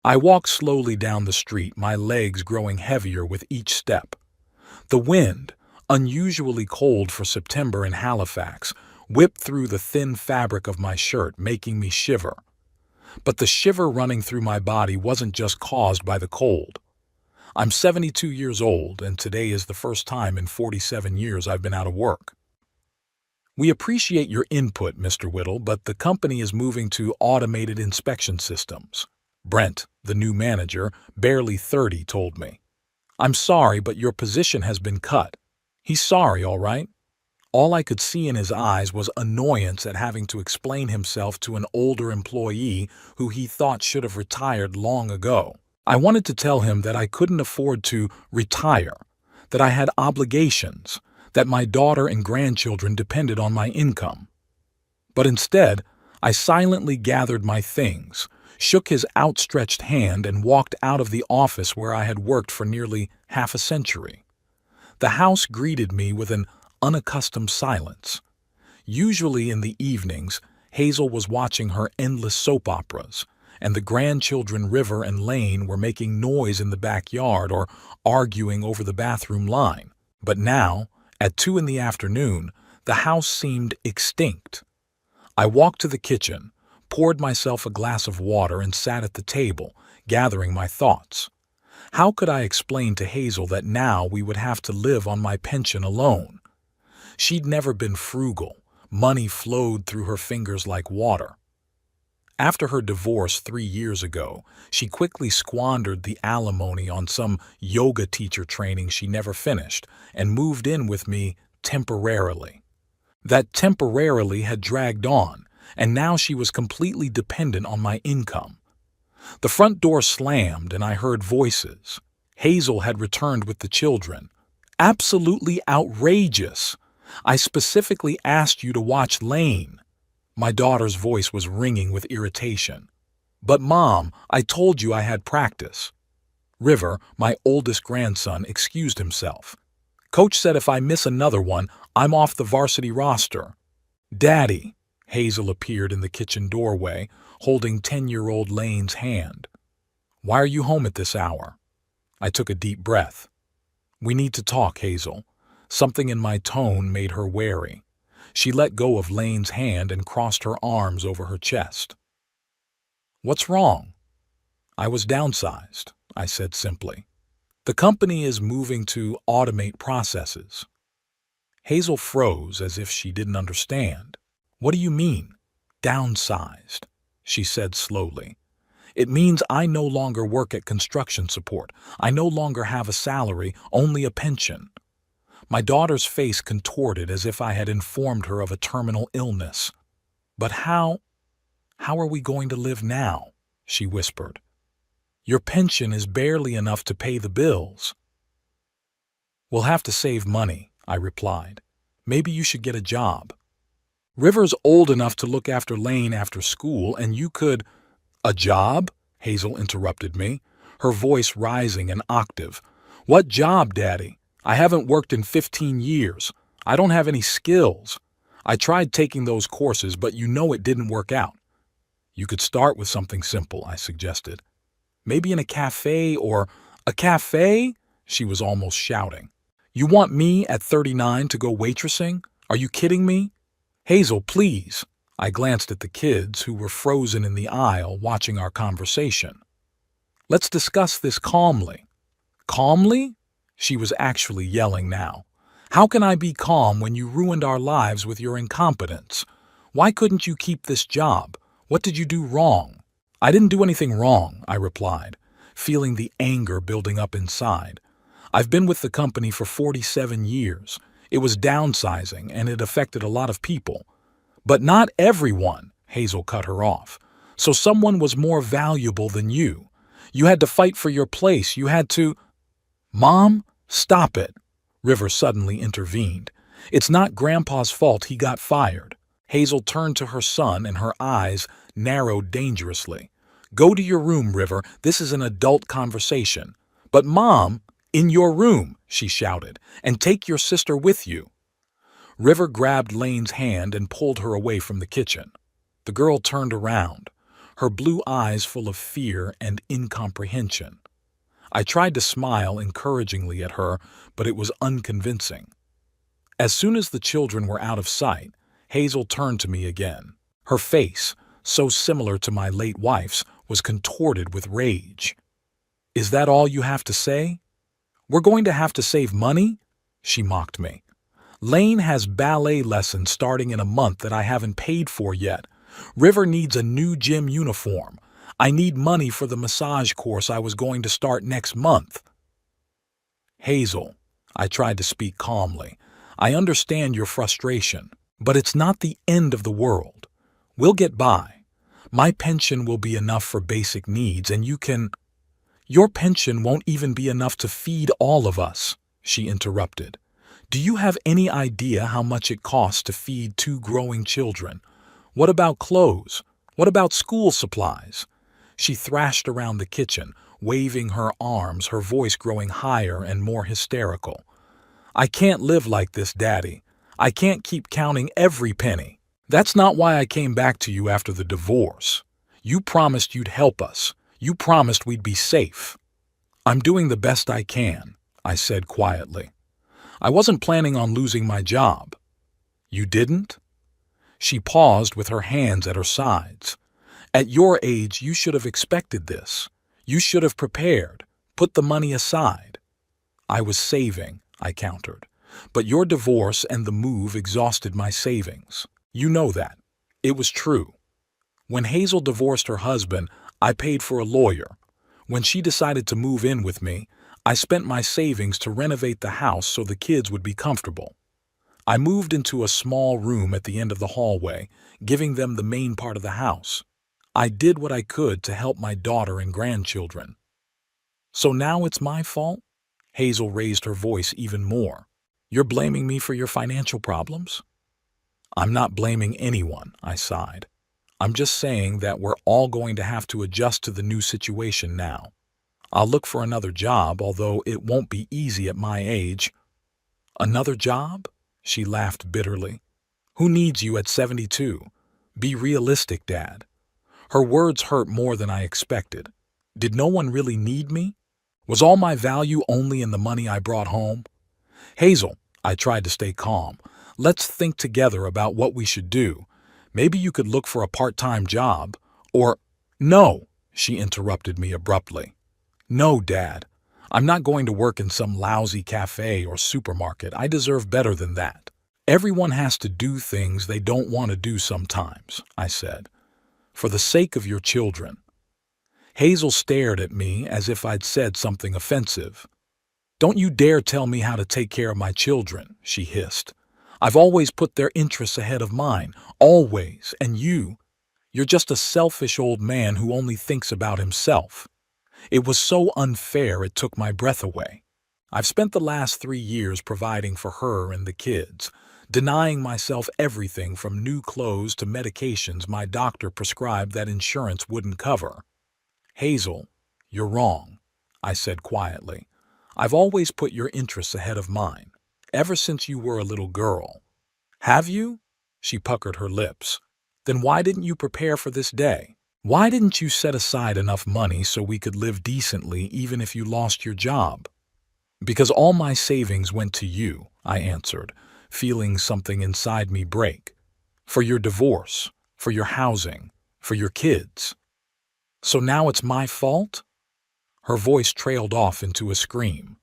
I walked slowly down the street, my legs growing heavier with each step. The wind, unusually cold for September in Halifax, whipped through the thin fabric of my shirt, making me shiver. But the shiver running through my body wasn't just caused by the cold. I'm 72 years old, and today is the first time in 47 years I've been out of work. We appreciate your input, Mr. Whittle, but the company is moving to automated inspection systems. Brent, the new manager, barely 30, told me. I'm sorry, but your position has been cut. He's sorry, all right? All I could see in his eyes was annoyance at having to explain himself to an older employee who he thought should have retired long ago. I wanted to tell him that I couldn't afford to retire, that I had obligations, that my daughter and grandchildren depended on my income. But instead, I silently gathered my things, shook his outstretched hand, and walked out of the office where I had worked for nearly half a century. The house greeted me with an unaccustomed silence. Usually in the evenings, Hazel was watching her endless soap operas, and the grandchildren River and Lane were making noise in the backyard or arguing over the bathroom line. But now, at 2 in the afternoon, the house seemed extinct. I walked to the kitchen, poured myself a glass of water, and sat at the table, gathering my thoughts. How could I explain to Hazel that now we would have to live on my pension alone? She'd never been frugal. Money flowed through her fingers like water. After her divorce 3 years ago, she quickly squandered the alimony on some yoga teacher training she never finished and moved in with me temporarily. That temporarily had dragged on, and now she was completely dependent on my income. The front door slammed and I heard voices. Hazel had returned with the children. Absolutely outrageous. I specifically asked you to watch Lane. My daughter's voice was ringing with irritation. But Mom, I told you I had practice. River, my oldest grandson, excused himself. Coach said if I miss another one, I'm off the varsity roster. Daddy, Hazel appeared in the kitchen doorway, holding 10-year-old Lane's hand. Why are you home at this hour? I took a deep breath. We need to talk, Hazel. Something in my tone made her wary. She let go of Lane's hand and crossed her arms over her chest. What's wrong? I was downsized, I said simply. The company is moving to automate processes. Hazel froze as if she didn't understand. What do you mean, downsized? She said slowly. It means I no longer work at construction support. I no longer have a salary, only a pension. My daughter's face contorted as if I had informed her of a terminal illness. But how are we going to live now? She whispered. Your pension is barely enough to pay the bills. We'll have to save money, I replied. Maybe you should get a job. River's old enough to look after Lane after school, and you could— A job? Hazel interrupted me, her voice rising an octave. What job, Daddy? I haven't worked in 15 years. I don't have any skills. I tried taking those courses, but you know it didn't work out. You could start with something simple, I suggested. Maybe in a cafe or— A cafe? She was almost shouting. You want me at 39 to go waitressing? Are you kidding me? Hazel, please. I glanced at the kids who were frozen in the aisle watching our conversation. Let's discuss this calmly. Calmly? She was actually yelling now. How can I be calm when you ruined our lives with your incompetence? Why couldn't you keep this job? What did you do wrong? I didn't do anything wrong, I replied, feeling the anger building up inside. I've been with the company for 47 years. It was downsizing and it affected a lot of people. But not everyone, Hazel cut her off. So someone was more valuable than you. You had to fight for your place. You had to— Mom, stop it. River suddenly intervened. It's not Grandpa's fault he got fired. Hazel turned to her son and her eyes narrowed dangerously. Go to your room, River. This is an adult conversation. But Mom, in your room, she shouted, and take your sister with you. River grabbed Lane's hand and pulled her away from the kitchen. The girl turned around. her blue eyes full of fear and incomprehension. I tried to smile encouragingly at her, but it was unconvincing. As soon as the children were out of sight, Hazel turned to me again. Her face, so similar to my late wife's, was contorted with rage. "Is that all you have to say? We're going to have to save money?" she mocked me. "Lane has ballet lessons starting in a month that I haven't paid for yet. River needs a new gym uniform. I need money for the massage course I was going to start next month." "Hazel," I tried to speak calmly, "I understand your frustration, but it's not the end of the world. We'll get by. My pension will be enough for basic needs, and you can—" "Your pension won't even be enough to feed all of us," she interrupted. "Do you have any idea how much it costs to feed 2 growing children? What about clothes? What about school supplies?" She thrashed around the kitchen, waving her arms, her voice growing higher and more hysterical. "I can't live like this, Daddy. I can't keep counting every penny. That's not why I came back to you after the divorce. You promised you'd help us. You promised we'd be safe." "I'm doing the best I can," I said quietly. "I wasn't planning on losing my job." "You didn't?" She paused with her hands at her sides. "At your age, you should have expected this. You should have prepared, put the money aside." "I was saving," I countered. "But your divorce and the move exhausted my savings. You know that." It was true. When Hazel divorced her husband, I paid for a lawyer. When she decided to move in with me, I spent my savings to renovate the house so the kids would be comfortable. I moved into a small room at the end of the hallway, giving them the main part of the house. I did what I could to help my daughter and grandchildren. "So now it's my fault?" Hazel raised her voice even more. "You're blaming me for your financial problems?" "I'm not blaming anyone," I sighed. "I'm just saying that we're all going to have to adjust to the new situation now. I'll look for another job, although it won't be easy at my age." "Another job?" She laughed bitterly. "Who needs you at 72? Be realistic, Dad." Her words hurt more than I expected. Did no one really need me? Was all my value only in the money I brought home? "Hazel," I tried to stay calm, "let's think together about what we should do. Maybe you could look for a part-time job, or—" "No," she interrupted me abruptly. "No, Dad. I'm not going to work in some lousy cafe or supermarket. I deserve better than that. Everyone has to do things they don't want to do sometimes," I said. "For the sake of your children." Hazel stared at me as if I'd said something offensive. "Don't you dare tell me how to take care of my children," she hissed. "I've always put their interests ahead of mine, always, and you're just a selfish old man who only thinks about himself." It was so unfair it took my breath away. I've spent the last 3 years providing for her and the kids, denying myself everything from new clothes to medications my doctor prescribed that insurance wouldn't cover. "Hazel, you're wrong," I said quietly. "I've always put your interests ahead of mine, ever since you were a little girl." "Have you?" She puckered her lips. "Then why didn't you prepare for this day? Why didn't you set aside enough money so we could live decently even if you lost your job?" "Because all my savings went to you," I answered, feeling something inside me break. "For your divorce, for your housing, for your kids." "So now it's my fault?" Her voice trailed off into a scream.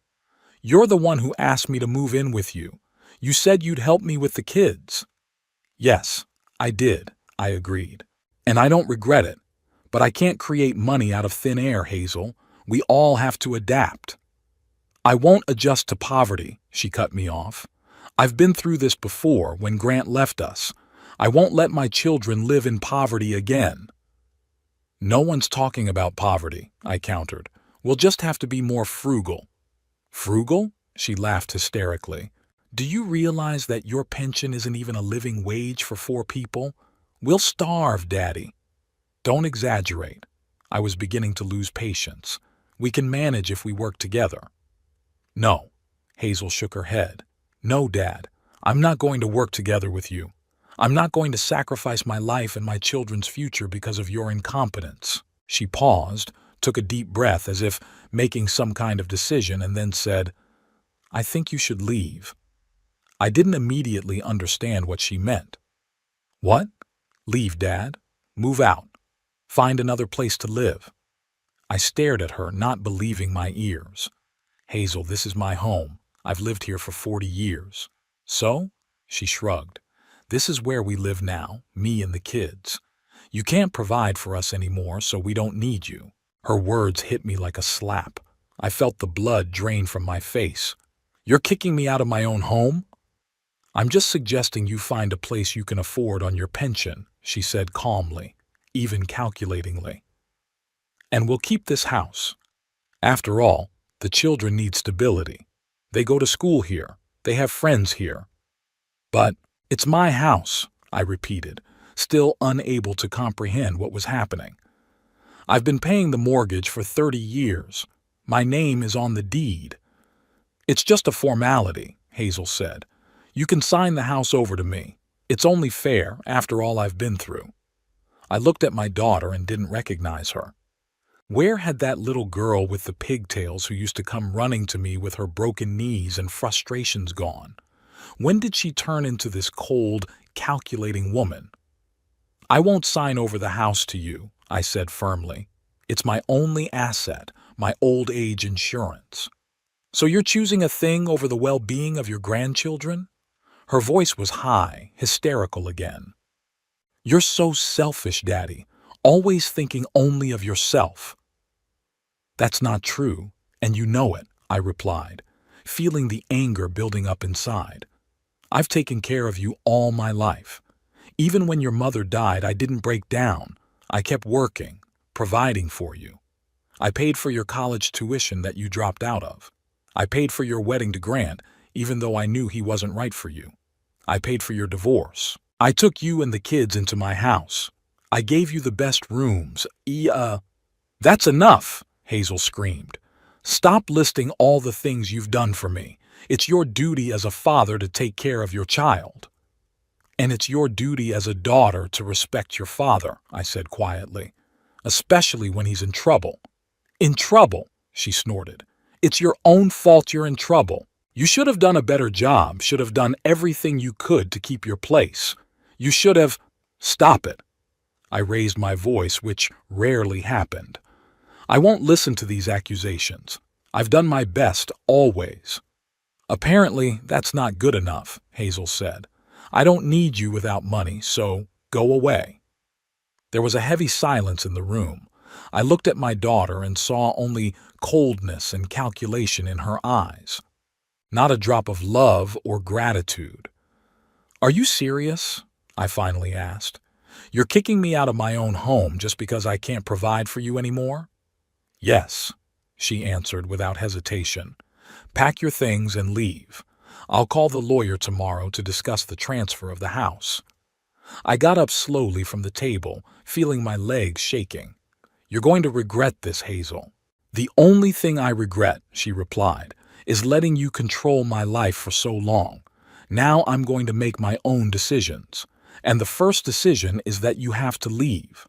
"You're the one who asked me to move in with you. You said you'd help me with the kids." "Yes, I did," I agreed. "And I don't regret it. But I can't create money out of thin air, Hazel. We all have to adapt." "I won't adjust to poverty," she cut me off. "I've been through this before when Grant left us. I won't let my children live in poverty again." "No one's talking about poverty," I countered. "We'll just have to be more frugal." "Frugal?" She laughed hysterically. "Do you realize that your pension isn't even a living wage for 4 people? We'll starve, Daddy." "Don't exaggerate." I was beginning to lose patience. "We can manage if we work together." "No." Hazel shook her head. "No, Dad. I'm not going to work together with you. I'm not going to sacrifice my life and my children's future because of your incompetence." She paused, took a deep breath as if making some kind of decision, and then said, "I think you should leave." I didn't immediately understand what she meant. "What? Leave, Dad? Move out? Find another place to live?" I stared at her, not believing my ears. "Hazel, this is my home. I've lived here for 40 years. So?" She shrugged. "This is where we live now, me and the kids. You can't provide for us anymore, so we don't need you." Her words hit me like a slap. I felt the blood drain from my face. "You're kicking me out of my own home?" "I'm just suggesting you find a place you can afford on your pension," she said calmly, even calculatingly. "And we'll keep this house. After all, the children need stability. They go to school here. They have friends here." "But it's my house," I repeated, still unable to comprehend what was happening. "I've been paying the mortgage for 30 years. My name is on the deed." "It's just a formality," Hazel said. "You can sign the house over to me. It's only fair after all I've been through." I looked at my daughter and didn't recognize her. Where had that little girl with the pigtails who used to come running to me with her broken knees and frustrations gone? When did she turn into this cold, calculating woman? "I won't sign over the house to you," I said firmly. "It's my only asset, my old age insurance." "So you're choosing a thing over the well-being of your grandchildren?" Her voice was high, hysterical again. "You're so selfish, Daddy, always thinking only of yourself." "That's not true, and you know it," I replied, feeling the anger building up inside. "I've taken care of you all my life. Even when your mother died, I didn't break down. I kept working, providing for you. I paid for your college tuition that you dropped out of. I paid for your wedding to Grant, even though I knew he wasn't right for you. I paid for your divorce. I took you and the kids into my house. I gave you the best rooms. That's enough," Hazel screamed. "Stop listing all the things you've done for me. It's your duty as a father to take care of your child." "And it's your duty as a daughter to respect your father," I said quietly, "especially when he's in trouble." "In trouble?" she snorted. "It's your own fault you're in trouble. You should have done a better job, should have done everything you could to keep your place. You should have—" "Stop it." I raised my voice, which rarely happened. "I won't listen to these accusations. I've done my best, always." "Apparently, that's not good enough," Hazel said. "I don't need you without money, so go away." There was a heavy silence in the room. I looked at my daughter and saw only coldness and calculation in her eyes. Not a drop of love or gratitude. "Are you serious?" I finally asked. "You're kicking me out of my own home just because I can't provide for you anymore?" "Yes," she answered without hesitation. "Pack your things and leave. I'll call the lawyer tomorrow to discuss the transfer of the house." I got up slowly from the table, feeling my legs shaking. "You're going to regret this, Hazel." "The only thing I regret," she replied, "is letting you control my life for so long. Now I'm going to make my own decisions. And the first decision is that you have to leave."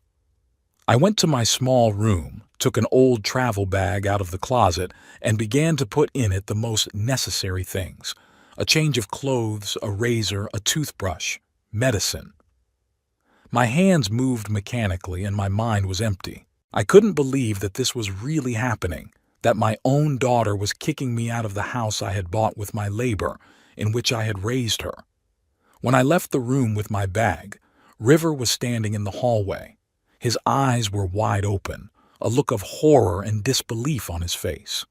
I went to my small room, took an old travel bag out of the closet, and began to put in it the most necessary things. A change of clothes, a razor, a toothbrush, medicine. My hands moved mechanically and my mind was empty. I couldn't believe that this was really happening, that my own daughter was kicking me out of the house I had bought with my labor, in which I had raised her. When I left the room with my bag, River was standing in the hallway. His eyes were wide open, a look of horror and disbelief on his face.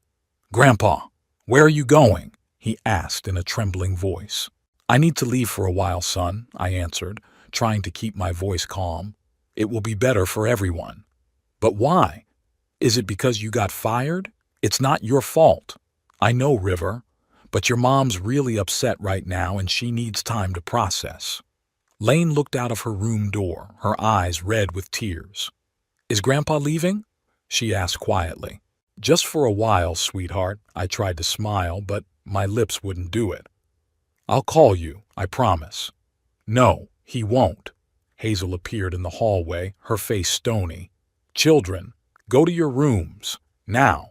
"Grandpa, where are you going?" he asked in a trembling voice. "I need to leave for a while, son," I answered, trying to keep my voice calm. "It will be better for everyone." "But why? Is it because you got fired? It's not your fault. I know, River, but your mom's really upset right now and she needs time to process." Lane looked out of her room door, her eyes red with tears. "Is Grandpa leaving?" she asked quietly. "Just for a while, sweetheart," I tried to smile, but my lips wouldn't do it. "I'll call you, I promise." "No, He won't. Hazel appeared in the hallway, her face stony. Children, go to your rooms. Now.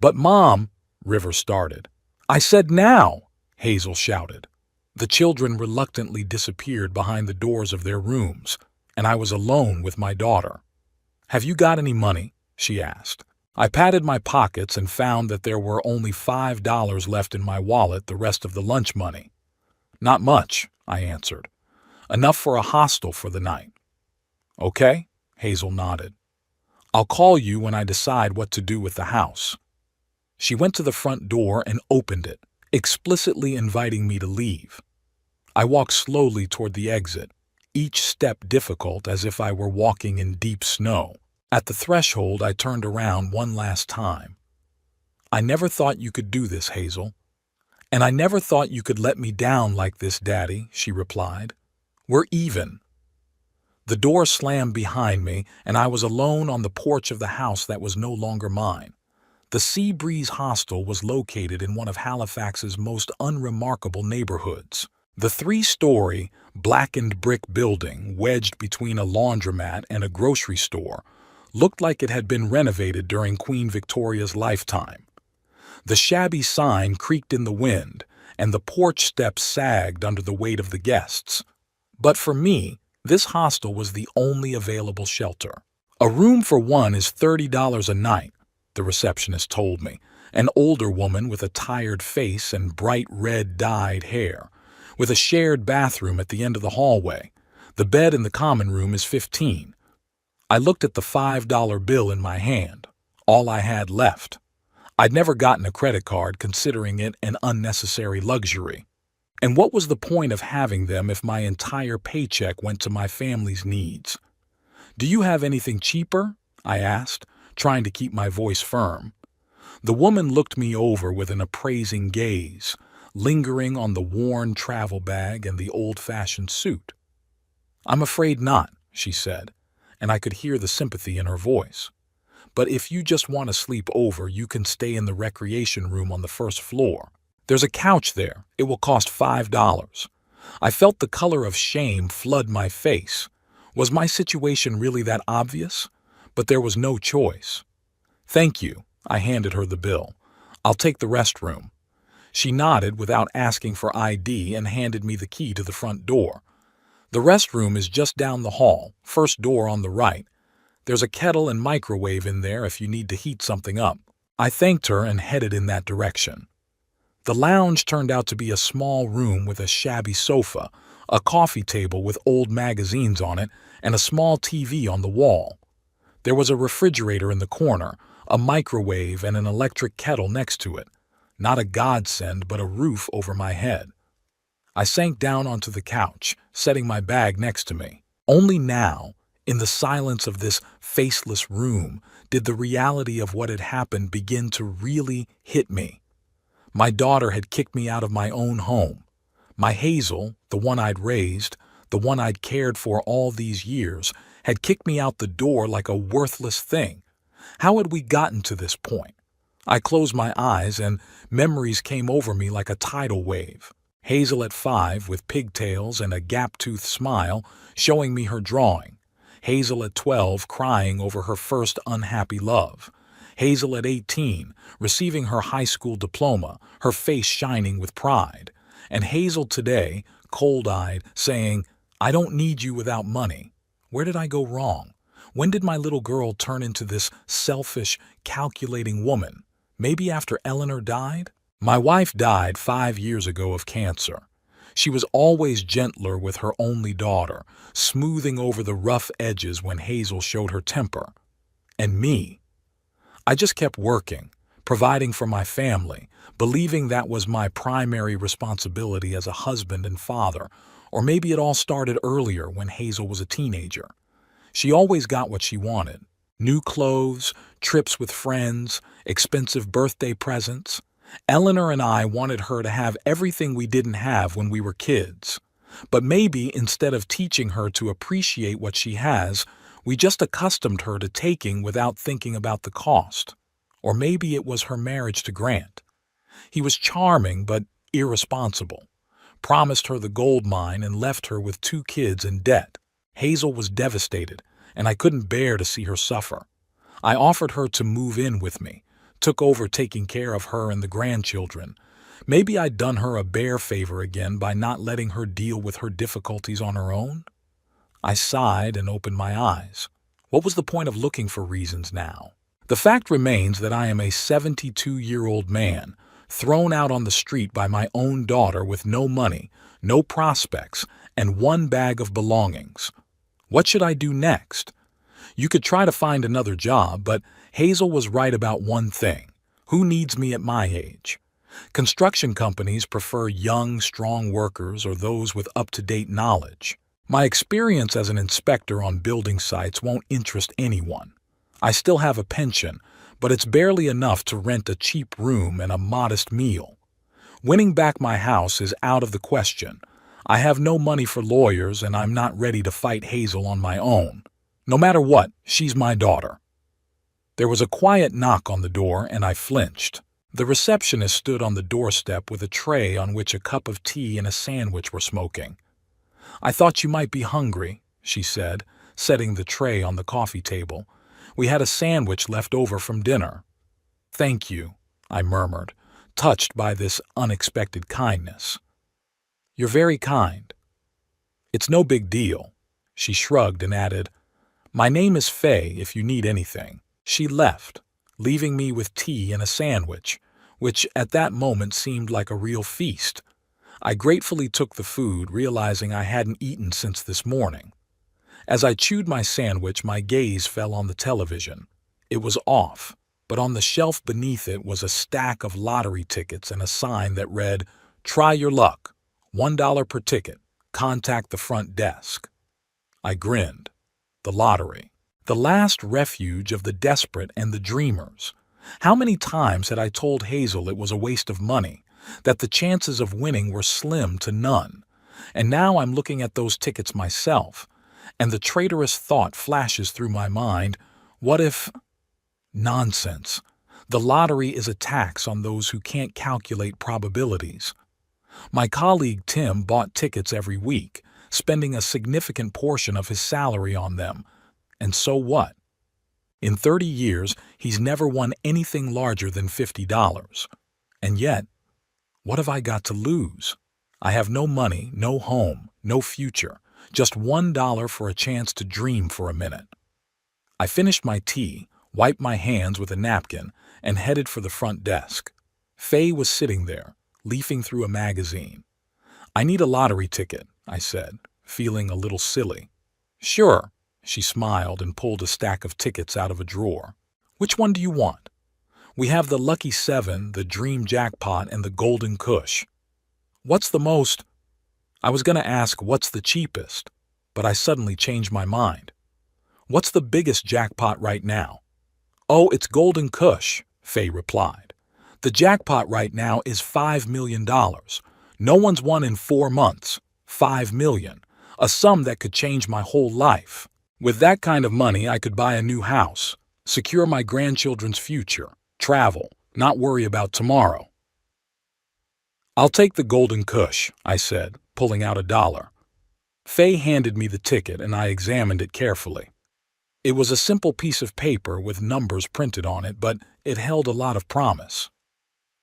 But Mom, River started. I said now, Hazel shouted. The children reluctantly disappeared behind the doors of their rooms, and I was alone with my daughter. Have you got any money? She asked. I patted my pockets and found that there were only $5 left in my wallet the rest of the lunch money. Not much, I answered. Enough for a hostel for the night. Okay, Hazel nodded. I'll call you when I decide what to do with the house. She went to the front door and opened it, explicitly inviting me to leave. I walked slowly toward the exit, each step difficult as if I were walking in deep snow. At the threshold, I turned around one last time. I never thought you could do this, Hazel. And I never thought you could let me down like this, Daddy, she replied. We're even. The door slammed behind me, and I was alone on the porch of the house that was no longer mine. The Sea Breeze Hostel was located in one of Halifax's most unremarkable neighborhoods. The 3-story, blackened brick building, wedged between a laundromat and a grocery store, looked like it had been renovated during Queen Victoria's lifetime. The shabby sign creaked in the wind, and the porch steps sagged under the weight of the guests. But for me, this hostel was the only available shelter. A room for one is $30 a night, the receptionist told me, an older woman with a tired face and bright red dyed hair, with a shared bathroom at the end of the hallway. The bed in the common room is $15. I looked at the $5 bill in my hand, all I had left. I'd never gotten a credit card, considering it an unnecessary luxury. And what was the point of having them if my entire paycheck went to my family's needs? Do you have anything cheaper? I asked, trying to keep my voice firm. The woman looked me over with an appraising gaze, lingering on the worn travel bag and the old-fashioned suit. I'm afraid not, she said, and I could hear the sympathy in her voice. But if you just want to sleep over, you can stay in the recreation room on the first floor. There's a couch there. It will cost $5. I felt the color of shame flood my face. Was my situation really that obvious? But there was no choice. Thank you. I handed her the bill. I'll take the restroom. She nodded without asking for ID and handed me the key to the front door. The restroom is just down the hall, first door on the right. There's a kettle and microwave in there if you need to heat something up. I thanked her and headed in that direction. The lounge turned out to be a small room with a shabby sofa, a coffee table with old magazines on it, and a small TV on the wall. There was a refrigerator in the corner, a microwave and an electric kettle next to it. Not a godsend, but a roof over my head. I sank down onto the couch, setting my bag next to me. Only now, in the silence of this faceless room, did the reality of what had happened begin to really hit me. My daughter had kicked me out of my own home. My Hazel, the one I'd raised, the one I'd cared for all these years, had kicked me out the door like a worthless thing. How had we gotten to this point? I closed my eyes and memories came over me like a tidal wave. Hazel at 5 with pigtails and a gap-toothed smile showing me her drawing. Hazel at 12 crying over her first unhappy love. Hazel at 18 receiving her high school diploma, her face shining with pride. And Hazel today, cold-eyed, saying, I don't need you without money. Where did I go wrong? When did my little girl turn into this selfish, calculating woman? Maybe after Eleanor died? My wife died 5 years ago of cancer. She was always gentler with her only daughter, smoothing over the rough edges when Hazel showed her temper. And me. I just kept working, providing for my family, believing that was my primary responsibility as a husband and father, or maybe it all started earlier when Hazel was a teenager. She always got what she wanted. New clothes, trips with friends, expensive birthday presents. Eleanor and I wanted her to have everything we didn't have when we were kids. But maybe instead of teaching her to appreciate what she has, we just accustomed her to taking without thinking about the cost. Or maybe it was her marriage to Grant. He was charming but irresponsible. promised her the gold mine, and left her with 2 kids in debt. Hazel was devastated, and I couldn't bear to see her suffer. I offered her to move in with me, took over taking care of her and the grandchildren. Maybe I'd done her a bare favor again by not letting her deal with her difficulties on her own. I sighed and opened my eyes. What was the point of looking for reasons now? The fact remains that I am a 72-year-old man, thrown out on the street by my own daughter with no money, no prospects, and 1 bag of belongings. What should I do next? You could try to find another job, but Hazel was right about one thing. Who needs me at my age? Construction companies prefer young, strong workers or those with up-to-date knowledge. My experience as an inspector on building sites won't interest anyone. I still have a pension, but it's barely enough to rent a cheap room and a modest meal. Winning back my house is out of the question. I have no money for lawyers, and I'm not ready to fight Hazel on my own. No matter what, she's my daughter. There was a quiet knock on the door, and I flinched. The receptionist stood on the doorstep with a tray on which a cup of tea and a sandwich were smoking. "I thought you might be hungry," she said, setting the tray on the coffee table. "We had a sandwich left over from dinner." "Thank you," I murmured, touched by this unexpected kindness. "You're very kind." "It's no big deal." She shrugged and added, "My name is Faye if you need anything." She left, leaving me with tea and a sandwich, which at that moment seemed like a real feast. I gratefully took the food, realizing I hadn't eaten since this morning. As I chewed my sandwich, my gaze fell on the television. It was off, but on the shelf beneath it was a stack of lottery tickets and a sign that read, "Try your luck. $1 per ticket. Contact the front desk." I grinned. The lottery. The last refuge of the desperate and the dreamers. How many times had I told Hazel it was a waste of money, that the chances of winning were slim to none? And now I'm looking at those tickets myself, and the traitorous thought flashes through my mind, what if... Nonsense. The lottery is a tax on those who can't calculate probabilities. My colleague Tim bought tickets every week, spending a significant portion of his salary on them. And so what? In 30 years, he's never won anything larger than $50. And yet, what have I got to lose? I have no money, no home, no future, just $1 for a chance to dream for a minute. I finished my tea, wiped my hands with a napkin, and headed for the front desk. Faye was sitting there, leafing through a magazine. "I need a lottery ticket," I said, feeling a little silly. "Sure." She smiled and pulled a stack of tickets out of a drawer. "Which one do you want?" "We have the Lucky 7, the Dream Jackpot, and the Golden Cush." "What's the most—" I was going to ask what's the cheapest, but I suddenly changed my mind. "What's the biggest jackpot right now?" "Oh, it's Golden Cush," Faye replied. "The jackpot right now is $5 million. No one's won in 4 months. $5 million. A sum that could change my whole life. With that kind of money, I could buy a new house, secure my grandchildren's future, travel, not worry about tomorrow." "I'll take the Golden Cush," I said, pulling out $1. Faye handed me the ticket and I examined it carefully. It was a simple piece of paper with numbers printed on it, but it held a lot of promise.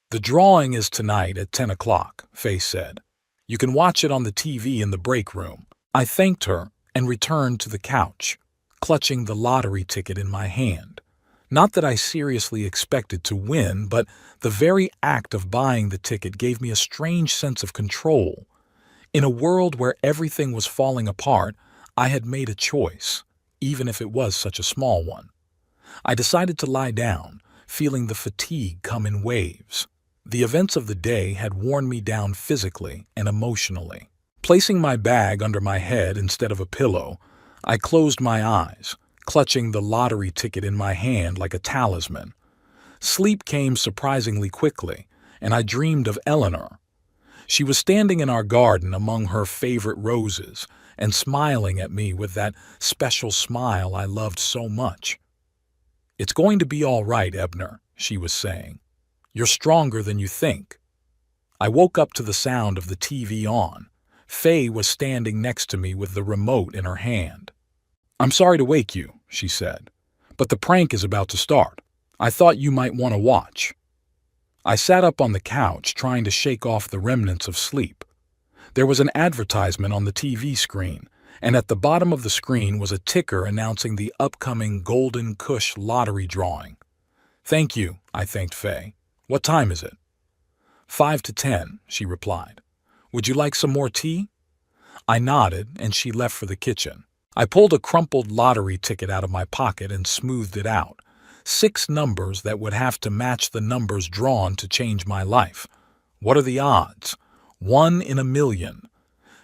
"The drawing is tonight at 10 o'clock, Faye said. "You can watch it on the TV in the break room." I thanked her and returned to the couch, clutching the lottery ticket in my hand. Not that I seriously expected to win, but the very act of buying the ticket gave me a strange sense of control. In a world where everything was falling apart, I had made a choice, even if it was such a small one. I decided to lie down, feeling the fatigue come in waves. The events of the day had worn me down physically and emotionally. Placing my bag under my head instead of a pillow, I closed my eyes, clutching the lottery ticket in my hand like a talisman. Sleep came surprisingly quickly, and I dreamed of Eleanor. She was standing in our garden among her favorite roses and smiling at me with that special smile I loved so much. "It's going to be all right, Ebner," she was saying. "You're stronger than you think." I woke up to the sound of the TV on. Faye was standing next to me with the remote in her hand. "I'm sorry to wake you," she said, "but the prank is about to start. I thought you might want to watch." I sat up on the couch trying to shake off the remnants of sleep. There was an advertisement on the TV screen, and at the bottom of the screen was a ticker announcing the upcoming Golden Cush lottery drawing. "Thank you," I thanked Faye. "What time is it?" 5 to 10, she replied. "Would you like some more tea?" I nodded, and she left for the kitchen. I pulled a crumpled lottery ticket out of my pocket and smoothed it out. 6 numbers that would have to match the numbers drawn to change my life. What are the odds? 1 in a million.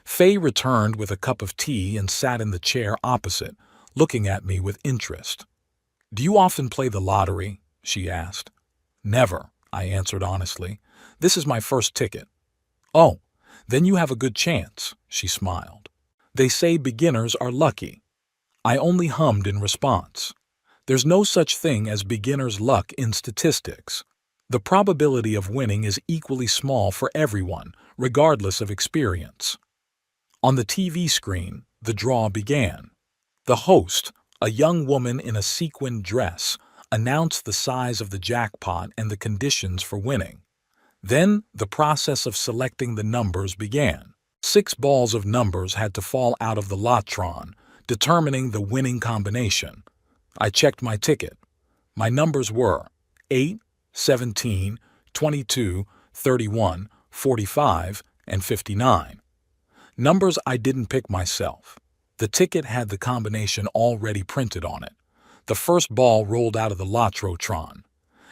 Faye returned with a cup of tea and sat in the chair opposite, looking at me with interest. "Do you often play the lottery?" she asked. "Never," I answered honestly. "This is my first ticket." "Oh, then you have a good chance," she smiled. "They say beginners are lucky." I only hummed in response. There's no such thing as beginner's luck in statistics. The probability of winning is equally small for everyone, regardless of experience. On the TV screen, the draw began. The host, a young woman in a sequined dress, announced the size of the jackpot and the conditions for winning. Then the process of selecting the numbers began. 6 balls of numbers had to fall out of the lotron, determining the winning combination. I checked my ticket. My numbers were 8, 17, 22, 31, 45, and 59. Numbers I didn't pick myself. The ticket had the combination already printed on it. The first ball rolled out of the lotrotron.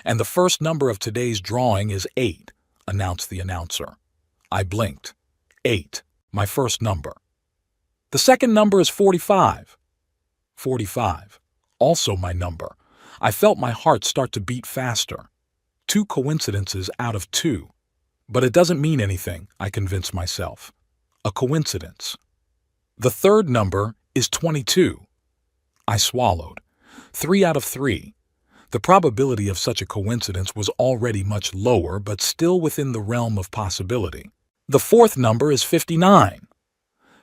"And the first number of today's drawing is 8, announced the announcer. I blinked. 8, my first number. "The second number is 45. 45, also my number. I felt my heart start to beat faster. 2 coincidences out of 2. But it doesn't mean anything, I convinced myself. A coincidence. "The third number is 22. I swallowed. 3 out of 3. The probability of such a coincidence was already much lower, but still within the realm of possibility. "The fourth number is 59.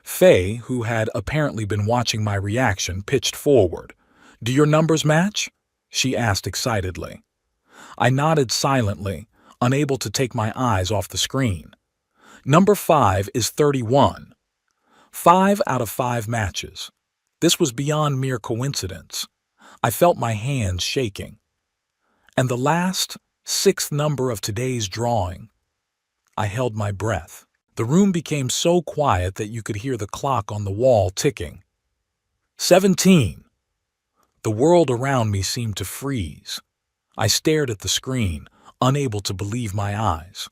Faye, who had apparently been watching my reaction, pitched forward. "Do your numbers match?" she asked excitedly. I nodded silently, unable to take my eyes off the screen. "Number 5 is 31. 5 out of 5 matches. This was beyond mere coincidence. I felt my hands shaking. "And the last, 6th number of today's drawing." I held my breath. The room became so quiet that you could hear the clock on the wall ticking. 17. The world around me seemed to freeze. I stared at the screen, unable to believe my eyes.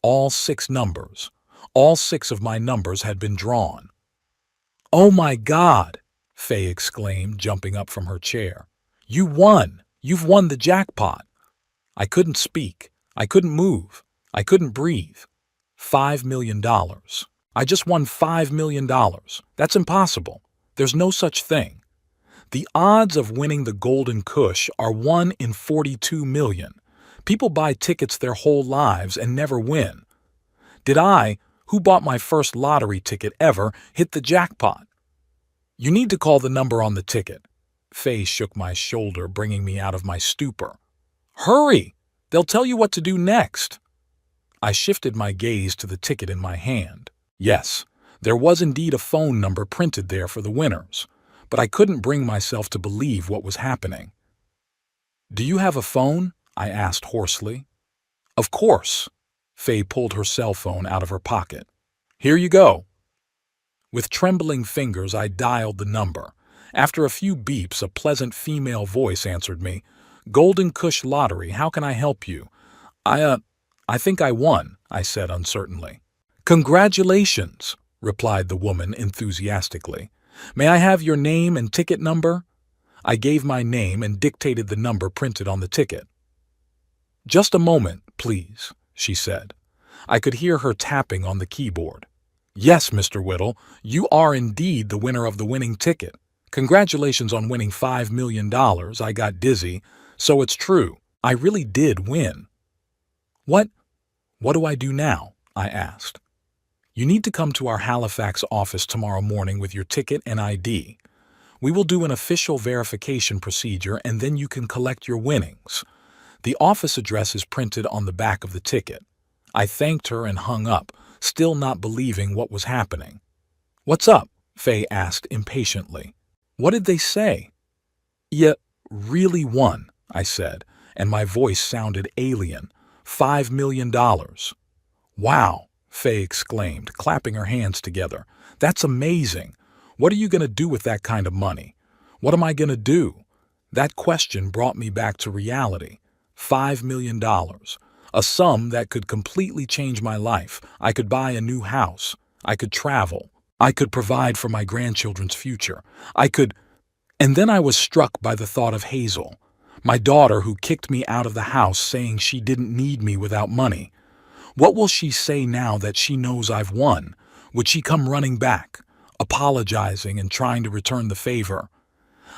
All 6 numbers, all 6 of my numbers had been drawn. "Oh my God!" Faye exclaimed, jumping up from her chair. "You won! You've won the jackpot!" I couldn't speak. I couldn't move. I couldn't breathe. $5 million. I just won $5 million. That's impossible. There's no such thing. The odds of winning the Golden Cush are 1 in 42 million. People buy tickets their whole lives and never win. Did I, who bought my first lottery ticket ever, hit the jackpot? "You need to call the number on the ticket." Faye shook my shoulder, bringing me out of my stupor. "Hurry! They'll tell you what to do next." I shifted my gaze to the ticket in my hand. Yes, there was indeed a phone number printed there for the winners, but I couldn't bring myself to believe what was happening. "Do you have a phone?" I asked hoarsely. "Of course." Faye pulled her cell phone out of her pocket. "Here you go." With trembling fingers, I dialed the number. After a few beeps, a pleasant female voice answered me. "Golden Cush Lottery, how can I help you?" I think I won," I said uncertainly. "Congratulations," replied the woman enthusiastically. "May I have your name and ticket number?" I gave my name and dictated the number printed on the ticket. "Just a moment, please," she said. I could hear her tapping on the keyboard. "Yes, Mr. Whittle, you are indeed the winner of the winning ticket. Congratulations on winning $5 million. I got dizzy. So it's true. I really did win." What do I do now?" I asked. You need to come to our Halifax office tomorrow morning with your ticket and ID. We will do an official verification procedure and then you can collect your winnings. The office address is printed on the back of the ticket. I thanked her and hung up, still not believing what was happening. What's up? Faye asked impatiently. What did they say? You really won, I said, and my voice sounded alien. $5 million. Wow, Faye exclaimed, clapping her hands together. That's amazing. What are you going to do with that kind of money? What am I going to do? That question brought me back to reality. $5 million. A sum that could completely change my life. I could buy a new house. I could travel. I could provide for my grandchildren's future. And then I was struck by the thought of Hazel, my daughter who kicked me out of the house saying she didn't need me without money. What will she say now that she knows I've won? Would she come running back, apologizing and trying to return the favor?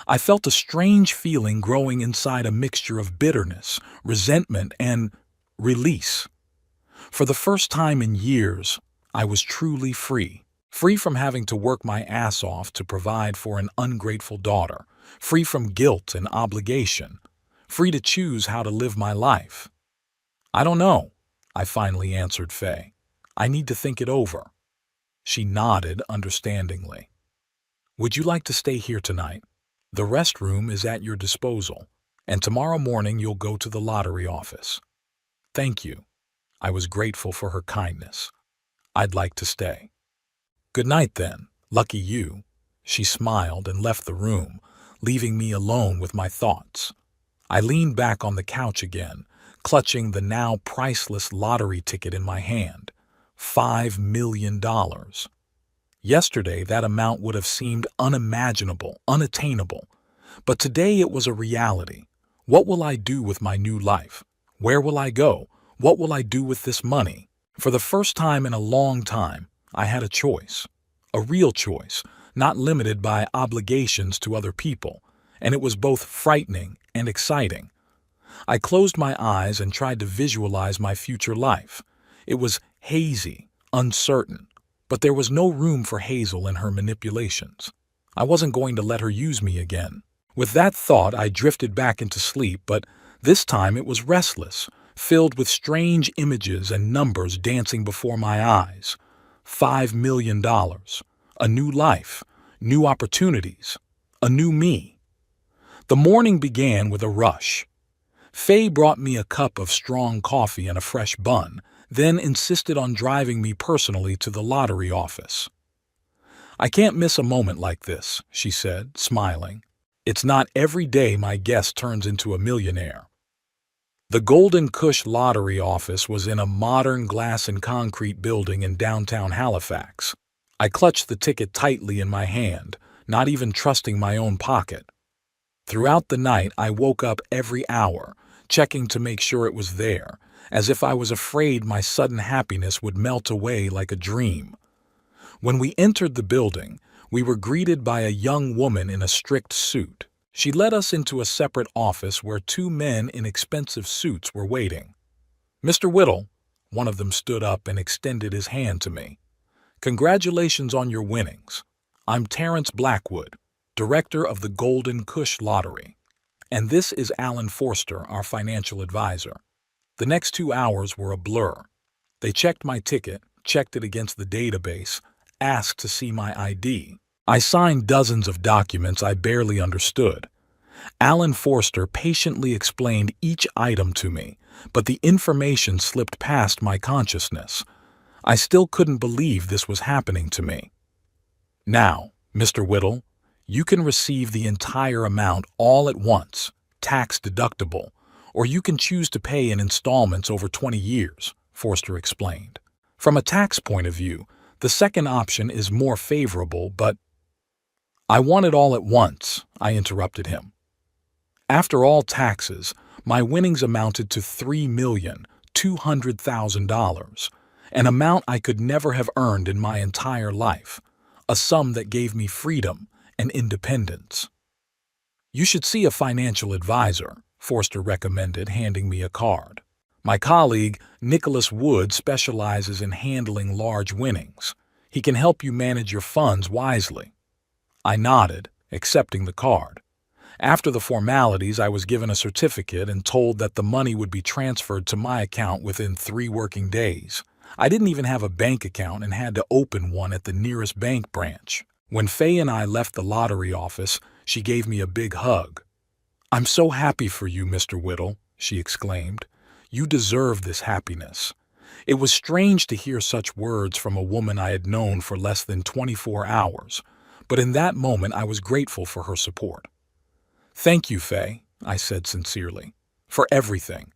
I felt a strange feeling growing inside, a mixture of bitterness, resentment, and release. For the first time in years, I was truly free. Free from having to work my ass off to provide for an ungrateful daughter. Free from guilt and obligation. Free to choose how to live my life. I don't know, I finally answered Faye. I need to think it over. She nodded understandingly. Would you like to stay here tonight? The restroom is at your disposal, and tomorrow morning you'll go to the lottery office. Thank you. I was grateful for her kindness. I'd like to stay. Good night then, lucky you. She smiled and left the room, leaving me alone with my thoughts. I leaned back on the couch again, clutching the now priceless lottery ticket in my hand. $5 million. Yesterday, that amount would have seemed unimaginable, unattainable. But today it was a reality. What will I do with my new life? Where will I go? What will I do with this money? For the first time in a long time, I had a choice. A real choice, not limited by obligations to other people. And it was both frightening and exciting. I closed my eyes and tried to visualize my future life. It was hazy, uncertain. But there was no room for Hazel and her manipulations. I wasn't going to let her use me again. With that thought, I drifted back into sleep, but this time it was restless, filled with strange images and numbers dancing before my eyes. $5 million. A new life. New opportunities. A new me. The morning began with a rush. Faye brought me a cup of strong coffee and a fresh bun, then insisted on driving me personally to the lottery office. I can't miss a moment like this, she said, smiling. It's not every day my guest turns into a millionaire. The Golden Cush Lottery office was in a modern glass and concrete building in downtown Halifax. I clutched the ticket tightly in my hand, not even trusting my own pocket. Throughout the night, I woke up every hour, checking to make sure it was there, as if I was afraid my sudden happiness would melt away like a dream. When we entered the building, we were greeted by a young woman in a strict suit. She led us into a separate office where two men in expensive suits were waiting. Mr. Whittle, one of them stood up and extended his hand to me. Congratulations on your winnings. I'm Terrence Blackwood, director of the Golden Cush Lottery. And this is Alan Forster, our financial advisor. The next 2 hours were a blur. They checked my ticket, checked it against the database, asked to see my ID. I signed dozens of documents I barely understood. Alan Forster patiently explained each item to me, but the information slipped past my consciousness. I still couldn't believe this was happening to me. Now, Mr. Whittle, you can receive the entire amount all at once, tax deductible, or you can choose to pay in installments over 20 years, Forster explained. From a tax point of view, the second option is more favorable, but I want it all at once, I interrupted him. After all taxes, my winnings amounted to $3,200,000, an amount I could never have earned in my entire life, a sum that gave me freedom and independence. You should see a financial advisor, Forster recommended, handing me a card. My colleague, Nicholas Wood specializes in handling large winnings. He can help you manage your funds wisely." I nodded, accepting the card. After the formalities, I was given a certificate and told that the money would be transferred to my account within 3 working days. I didn't even have a bank account and had to open one at the nearest bank branch. When Faye and I left the lottery office, she gave me a big hug. "I'm so happy for you, Mr. Whittle," she exclaimed. "You deserve this happiness." It was strange to hear such words from a woman I had known for less than 24 hours, but in that moment I was grateful for her support. "Thank you, Faye," I said sincerely, "for everything."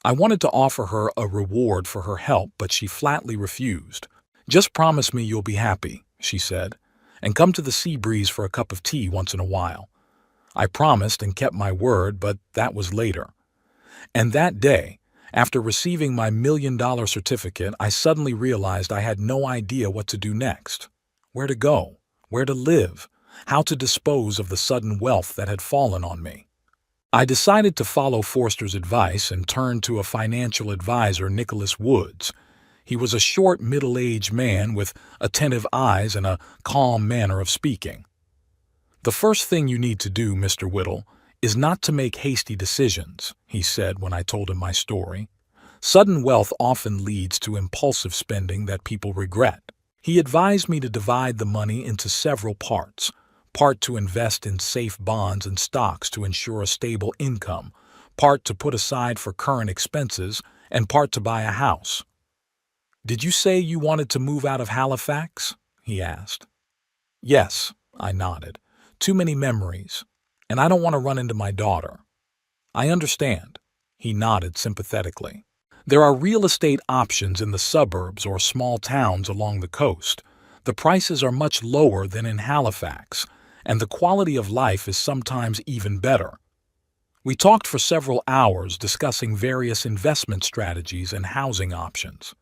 I wanted to offer her a reward for her help, but she flatly refused. "Just promise me you'll be happy," she said, "and come to the Sea Breeze for a cup of tea once in a while." I promised and kept my word, but that was later. And that day, after receiving my $1 million certificate, I suddenly realized I had no idea what to do next. Where to go, where to live, how to dispose of the sudden wealth that had fallen on me. I decided to follow Forster's advice and turn to a financial advisor, Nicholas Woods. He was a short, middle-aged man with attentive eyes and a calm manner of speaking. "The first thing you need to do, Mr. Whittle, is not to make hasty decisions," he said when I told him my story. "Sudden wealth often leads to impulsive spending that people regret." He advised me to divide the money into several parts: part to invest in safe bonds and stocks to ensure a stable income, part to put aside for current expenses, and part to buy a house. "Did you say you wanted to move out of Halifax?" he asked. "Yes," I nodded. "Too many memories, and I don't want to run into my daughter." "I understand." He nodded sympathetically. "There are real estate options in the suburbs or small towns along the coast. The prices are much lower than in Halifax, and the quality of life is sometimes even better." We talked for several hours discussing various investment strategies and housing options.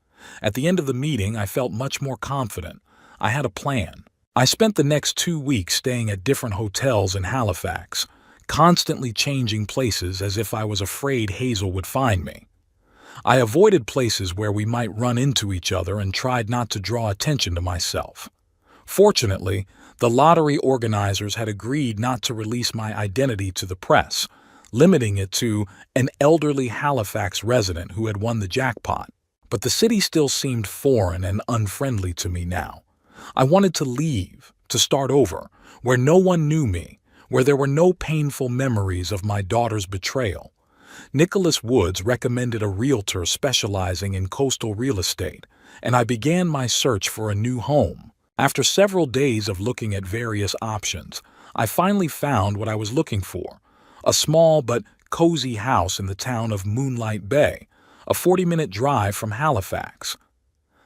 At the end of the meeting, I felt much more confident. I had a plan. I spent the next 2 weeks staying at different hotels in Halifax, constantly changing places as if I was afraid Hazel would find me. I avoided places where we might run into each other and tried not to draw attention to myself. Fortunately, the lottery organizers had agreed not to release my identity to the press, limiting it to an elderly Halifax resident who had won the jackpot. But the city still seemed foreign and unfriendly to me now. I wanted to leave, to start over, where no one knew me, where there were no painful memories of my daughter's betrayal. Nicholas Woods recommended a realtor specializing in coastal real estate, and I began my search for a new home. After several days of looking at various options, I finally found what I was looking for: a small but cozy house in the town of Moonlight Bay, a 40-minute drive from Halifax.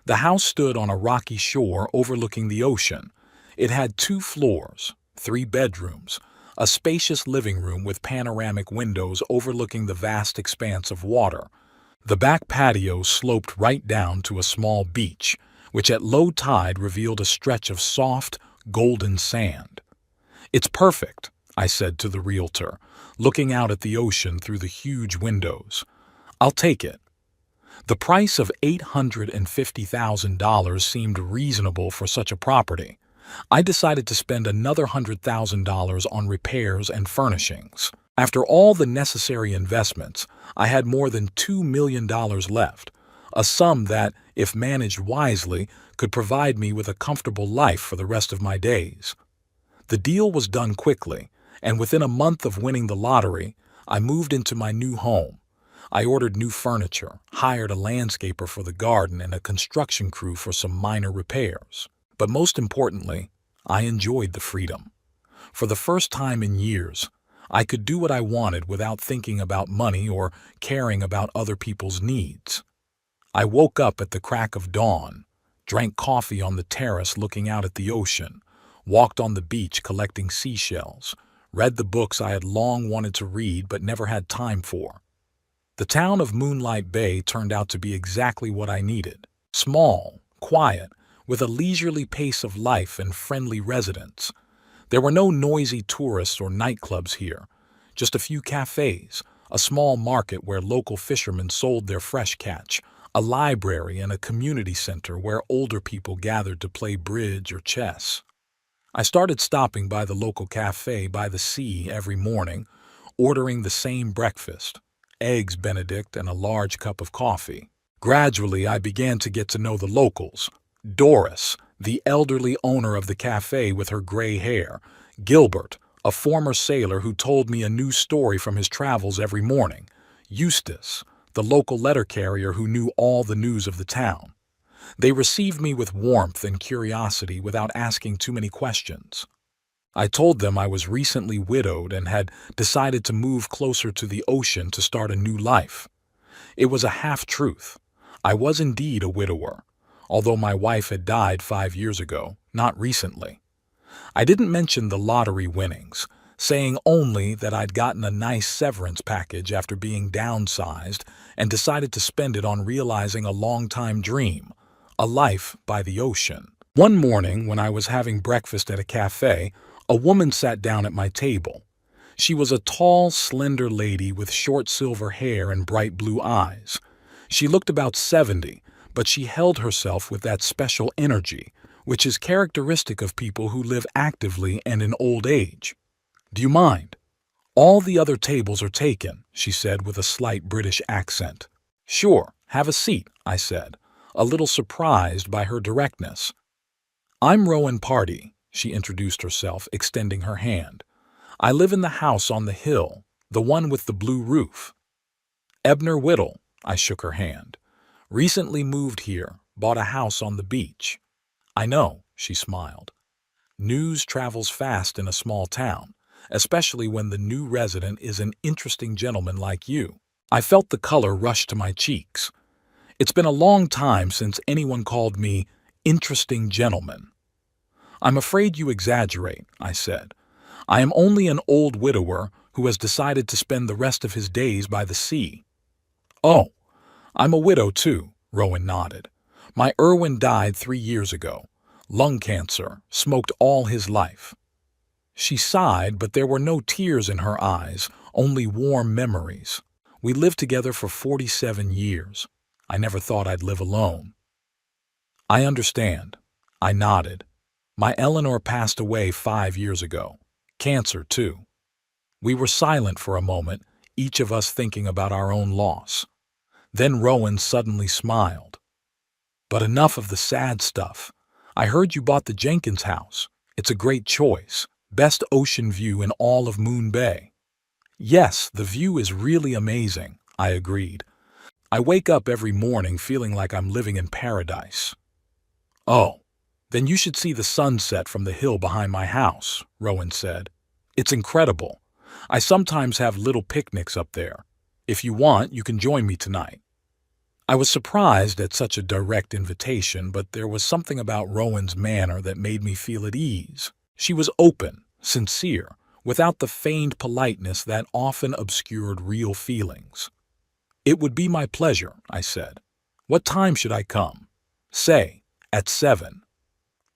The house stood on a rocky shore overlooking the ocean. It had 2 floors, 3 bedrooms, a spacious living room with panoramic windows overlooking the vast expanse of water. The back patio sloped right down to a small beach, which at low tide revealed a stretch of soft, golden sand. "It's perfect," I said to the realtor, looking out at the ocean through the huge windows. "I'll take it." The price of $850,000 seemed reasonable for such a property. I decided to spend another $100,000 on repairs and furnishings. After all the necessary investments, I had more than $2 million left, a sum that, if managed wisely, could provide me with a comfortable life for the rest of my days. The deal was done quickly, and within a month of winning the lottery, I moved into my new home. I ordered new furniture, hired a landscaper for the garden, and a construction crew for some minor repairs. But most importantly, I enjoyed the freedom. For the first time in years, I could do what I wanted without thinking about money or caring about other people's needs. I woke up at the crack of dawn, drank coffee on the terrace looking out at the ocean, walked on the beach collecting seashells, read the books I had long wanted to read but never had time for. The town of Moonlight Bay turned out to be exactly what I needed: small, quiet, with a leisurely pace of life and friendly residents. There were no noisy tourists or nightclubs here, just a few cafes, a small market where local fishermen sold their fresh catch, a library, and a community center where older people gathered to play bridge or chess. I started stopping by the local cafe by the sea every morning, ordering the same breakfast, eggs Benedict and a large cup of coffee. Gradually, I began to get to know the locals. Doris, the elderly owner of the cafe with her gray hair, Gilbert, a former sailor who told me a new story from his travels every morning, Eustace, the local letter carrier who knew all the news of the town. They received me with warmth and curiosity without asking too many questions. I told them I was recently widowed and had decided to move closer to the ocean to start a new life. It was a half-truth. I was indeed a widower, although my wife had died 5 years ago, not recently. I didn't mention the lottery winnings, saying only that I'd gotten a nice severance package after being downsized and decided to spend it on realizing a long-time dream, a life by the ocean. One morning, when I was having breakfast at a cafe, a woman sat down at my table. She was a tall, slender lady with short silver hair and bright blue eyes. She looked about 70, but she held herself with that special energy, which is characteristic of people who live actively and in old age. "Do you mind? All the other tables are taken," she said with a slight British accent. "Sure, have a seat," I said, a little surprised by her directness. "I'm Rowan Party," she introduced herself, extending her hand. "I live in the house on the hill, the one with the blue roof." "Ebner Whittle," I shook her hand. "Recently moved here, bought a house on the beach." "I know," she smiled. News travels fast in a small town, especially when the new resident is an interesting gentleman like you. I felt the color rush to my cheeks. It's been a long time since anyone called me interesting gentleman. "I'm afraid you exaggerate," I said. "I am only an old widower who has decided to spend the rest of his days by the sea." "Oh, I'm a widow too," Rowan nodded. "My Irwin died 3 years ago. Lung cancer, smoked all his life." She sighed, but there were no tears in her eyes, only warm memories. We lived together for 47 years. I never thought I'd live alone. "I understand." I nodded. "My Eleanor passed away 5 years ago. Cancer, too." We were silent for a moment, each of us thinking about our own loss. Then Rowan suddenly smiled. "But enough of the sad stuff. I heard you bought the Jenkins house. It's a great choice. Best ocean view in all of Moon Bay." "Yes, the view is really amazing," I agreed. "I wake up every morning feeling like I'm living in paradise." "Oh, then you should see the sunset from the hill behind my house," Rowan said. "It's incredible. I sometimes have little picnics up there. If you want, you can join me tonight." I was surprised at such a direct invitation, but there was something about Rowan's manner that made me feel at ease. She was open, sincere, without the feigned politeness that often obscured real feelings. "It would be my pleasure," I said. "What time should I come?" "Say, at 7.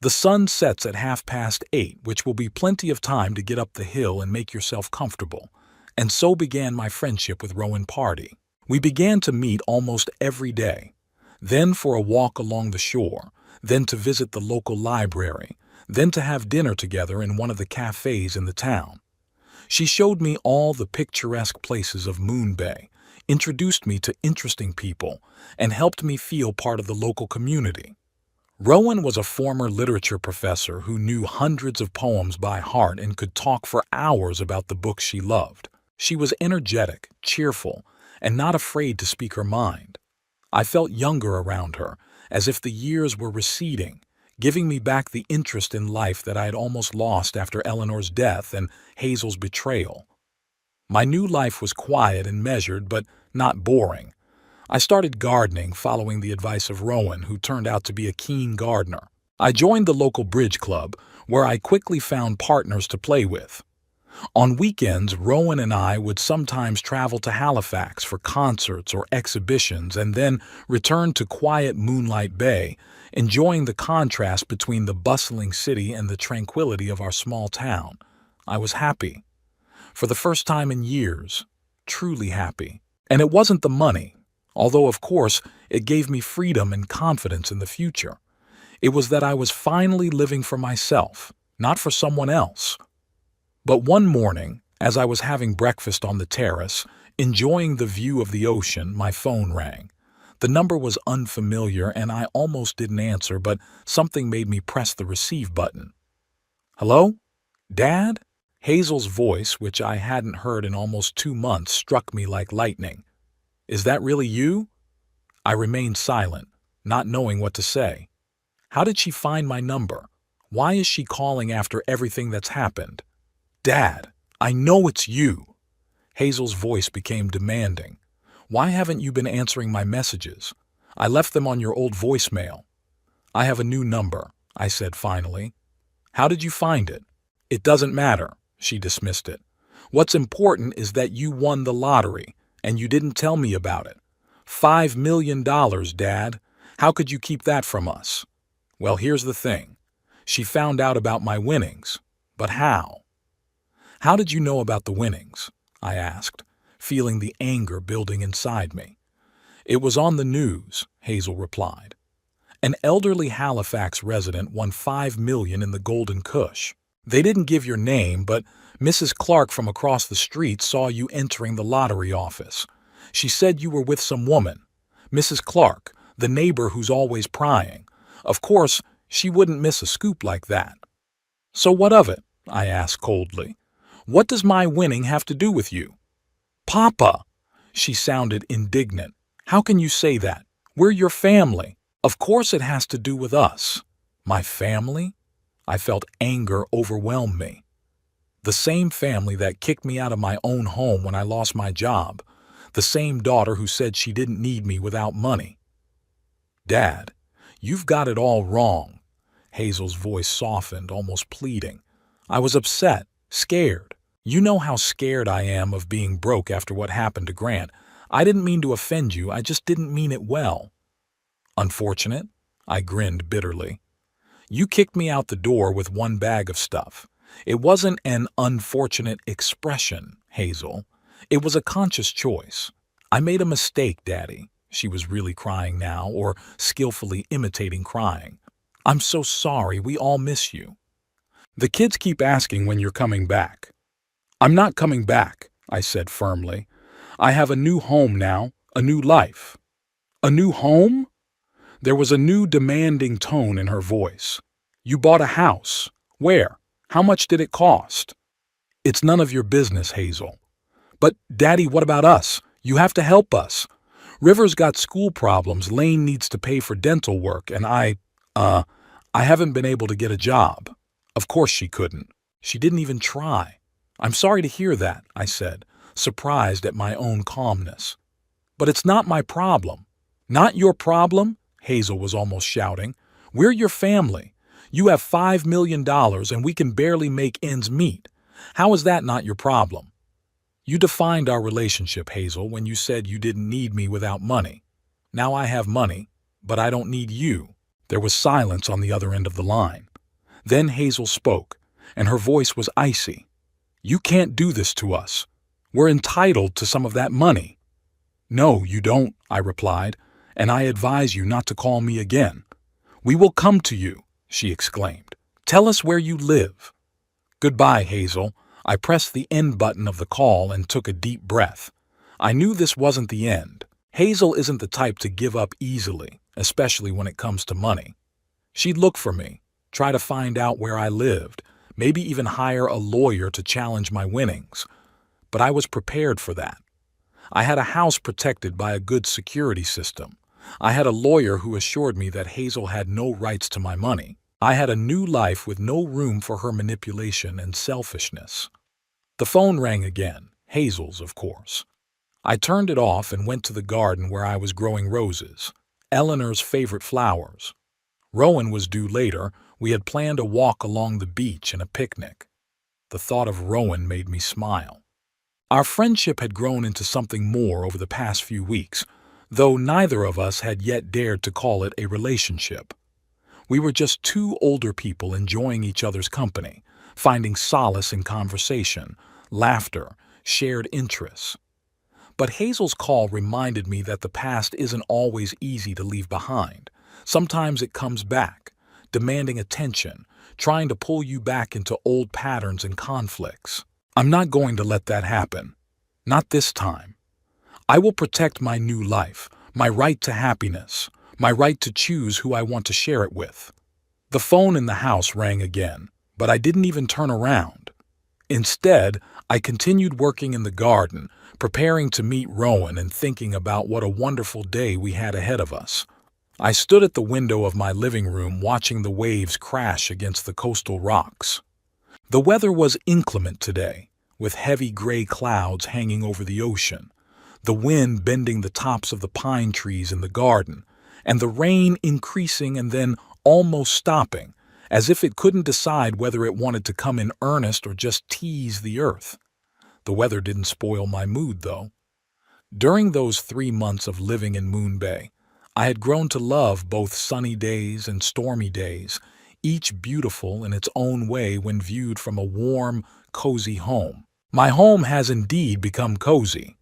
The sun sets at 8:30, which will be plenty of time to get up the hill and make yourself comfortable." And so began my friendship with Rowan Party. We began to meet almost every day, then for a walk along the shore, then to visit the local library, then to have dinner together in one of the cafes in the town. She showed me all the picturesque places of Moon Bay, introduced me to interesting people, and helped me feel part of the local community. Rowan was a former literature professor who knew hundreds of poems by heart and could talk for hours about the books she loved. She was energetic, cheerful, and not afraid to speak her mind. I felt younger around her, as if the years were receding, giving me back the interest in life that I had almost lost after Eleanor's death and Hazel's betrayal. My new life was quiet and measured, but not boring. I started gardening, following the advice of Rowan, who turned out to be a keen gardener. I joined the local bridge club, where I quickly found partners to play with. On weekends, Rowan and I would sometimes travel to Halifax for concerts or exhibitions and then return to quiet Moonlight Bay, enjoying the contrast between the bustling city and the tranquility of our small town. I was happy. For the first time in years, truly happy. And it wasn't the money. Although, of course, it gave me freedom and confidence in the future. It was that I was finally living for myself, not for someone else. But one morning, as I was having breakfast on the terrace, enjoying the view of the ocean, my phone rang. The number was unfamiliar and I almost didn't answer, but something made me press the receive button. Hello? Dad? Hazel's voice, which I hadn't heard in almost 2 months, struck me like lightning. Is that really you? I remained silent, not knowing what to say. How did she find my number? Why is she calling after everything that's happened? Dad, I know it's you. Hazel's voice became demanding. Why haven't you been answering my messages? I left them on your old voicemail. I have a new number, I said finally. How did you find it? It doesn't matter, she dismissed it. What's important is that you won the lottery, and you didn't tell me about it. $5 million, Dad. How could you keep that from us? Well, here's the thing. She found out about my winnings. But how? How did you know about the winnings? I asked, feeling the anger building inside me. It was on the news, Hazel replied. An elderly Halifax resident won $5 million in the Golden Cush. They didn't give your name, but Mrs. Clark from across the street saw you entering the lottery office. She said you were with some woman. Mrs. Clark, the neighbor who's always prying. Of course, she wouldn't miss a scoop like that. So what of it? I asked coldly. What does my winning have to do with you? Papa! She sounded indignant. How can you say that? We're your family. Of course it has to do with us. My family? I felt anger overwhelm me. The same family that kicked me out of my own home when I lost my job. The same daughter who said she didn't need me without money. Dad, you've got it all wrong. Hazel's voice softened, almost pleading. I was upset, scared. You know how scared I am of being broke after what happened to Grant. I didn't mean to offend you, I just didn't mean it well. Unfortunate? I grinned bitterly. You kicked me out the door with one bag of stuff. It wasn't an unfortunate expression, Hazel. It was a conscious choice. I made a mistake, Daddy. She was really crying now, or skillfully imitating crying. I'm so sorry, we all miss you. The kids keep asking when you're coming back. I'm not coming back, I said firmly. I have a new home now, a new life. A new home? There was a new demanding tone in her voice. You bought a house. Where? How much did it cost? It's none of your business, Hazel. But, Daddy, what about us? You have to help us. River's got school problems, Lane needs to pay for dental work, and I haven't been able to get a job. Of course she couldn't. She didn't even try. I'm sorry to hear that, I said, surprised at my own calmness. But it's not my problem. Not your problem? Hazel was almost shouting. We're your family. You have $5 million and we can barely make ends meet. How is that not your problem? You defined our relationship, Hazel, when you said you didn't need me without money. Now I have money, but I don't need you. There was silence on the other end of the line. Then Hazel spoke, and her voice was icy. You can't do this to us. We're entitled to some of that money. No, you don't, I replied, and I advise you not to call me again. We will come to you, she exclaimed. Tell us where you live. Goodbye, Hazel. I pressed the end button of the call and took a deep breath. I knew this wasn't the end. Hazel isn't the type to give up easily, especially when it comes to money. She'd look for me, try to find out where I lived, maybe even hire a lawyer to challenge my winnings. But I was prepared for that. I had a house protected by a good security system. I had a lawyer who assured me that Hazel had no rights to my money. I had a new life with no room for her manipulation and selfishness. The phone rang again, Hazel's, of course. I turned it off and went to the garden where I was growing roses, Eleanor's favorite flowers. Rowan was due later. We had planned a walk along the beach and a picnic. The thought of Rowan made me smile. Our friendship had grown into something more over the past few weeks, though neither of us had yet dared to call it a relationship. We were just two older people enjoying each other's company, finding solace in conversation, laughter, shared interests. But Hazel's call reminded me that the past isn't always easy to leave behind. Sometimes it comes back, demanding attention, trying to pull you back into old patterns and conflicts. I'm not going to let that happen. Not this time. I will protect my new life, my right to happiness, my right to choose who I want to share it with. The phone in the house rang again, but I didn't even turn around. Instead, I continued working in the garden, preparing to meet Rowan and thinking about what a wonderful day we had ahead of us. I stood at the window of my living room watching the waves crash against the coastal rocks. The weather was inclement today, with heavy gray clouds hanging over the ocean, the wind bending the tops of the pine trees in the garden, and the rain increasing and then almost stopping, as if it couldn't decide whether it wanted to come in earnest or just tease the earth. The weather didn't spoil my mood, though. During those 3 months of living in Moon Bay, I had grown to love both sunny days and stormy days, each beautiful in its own way when viewed from a warm, cozy home. My home has indeed become cozy.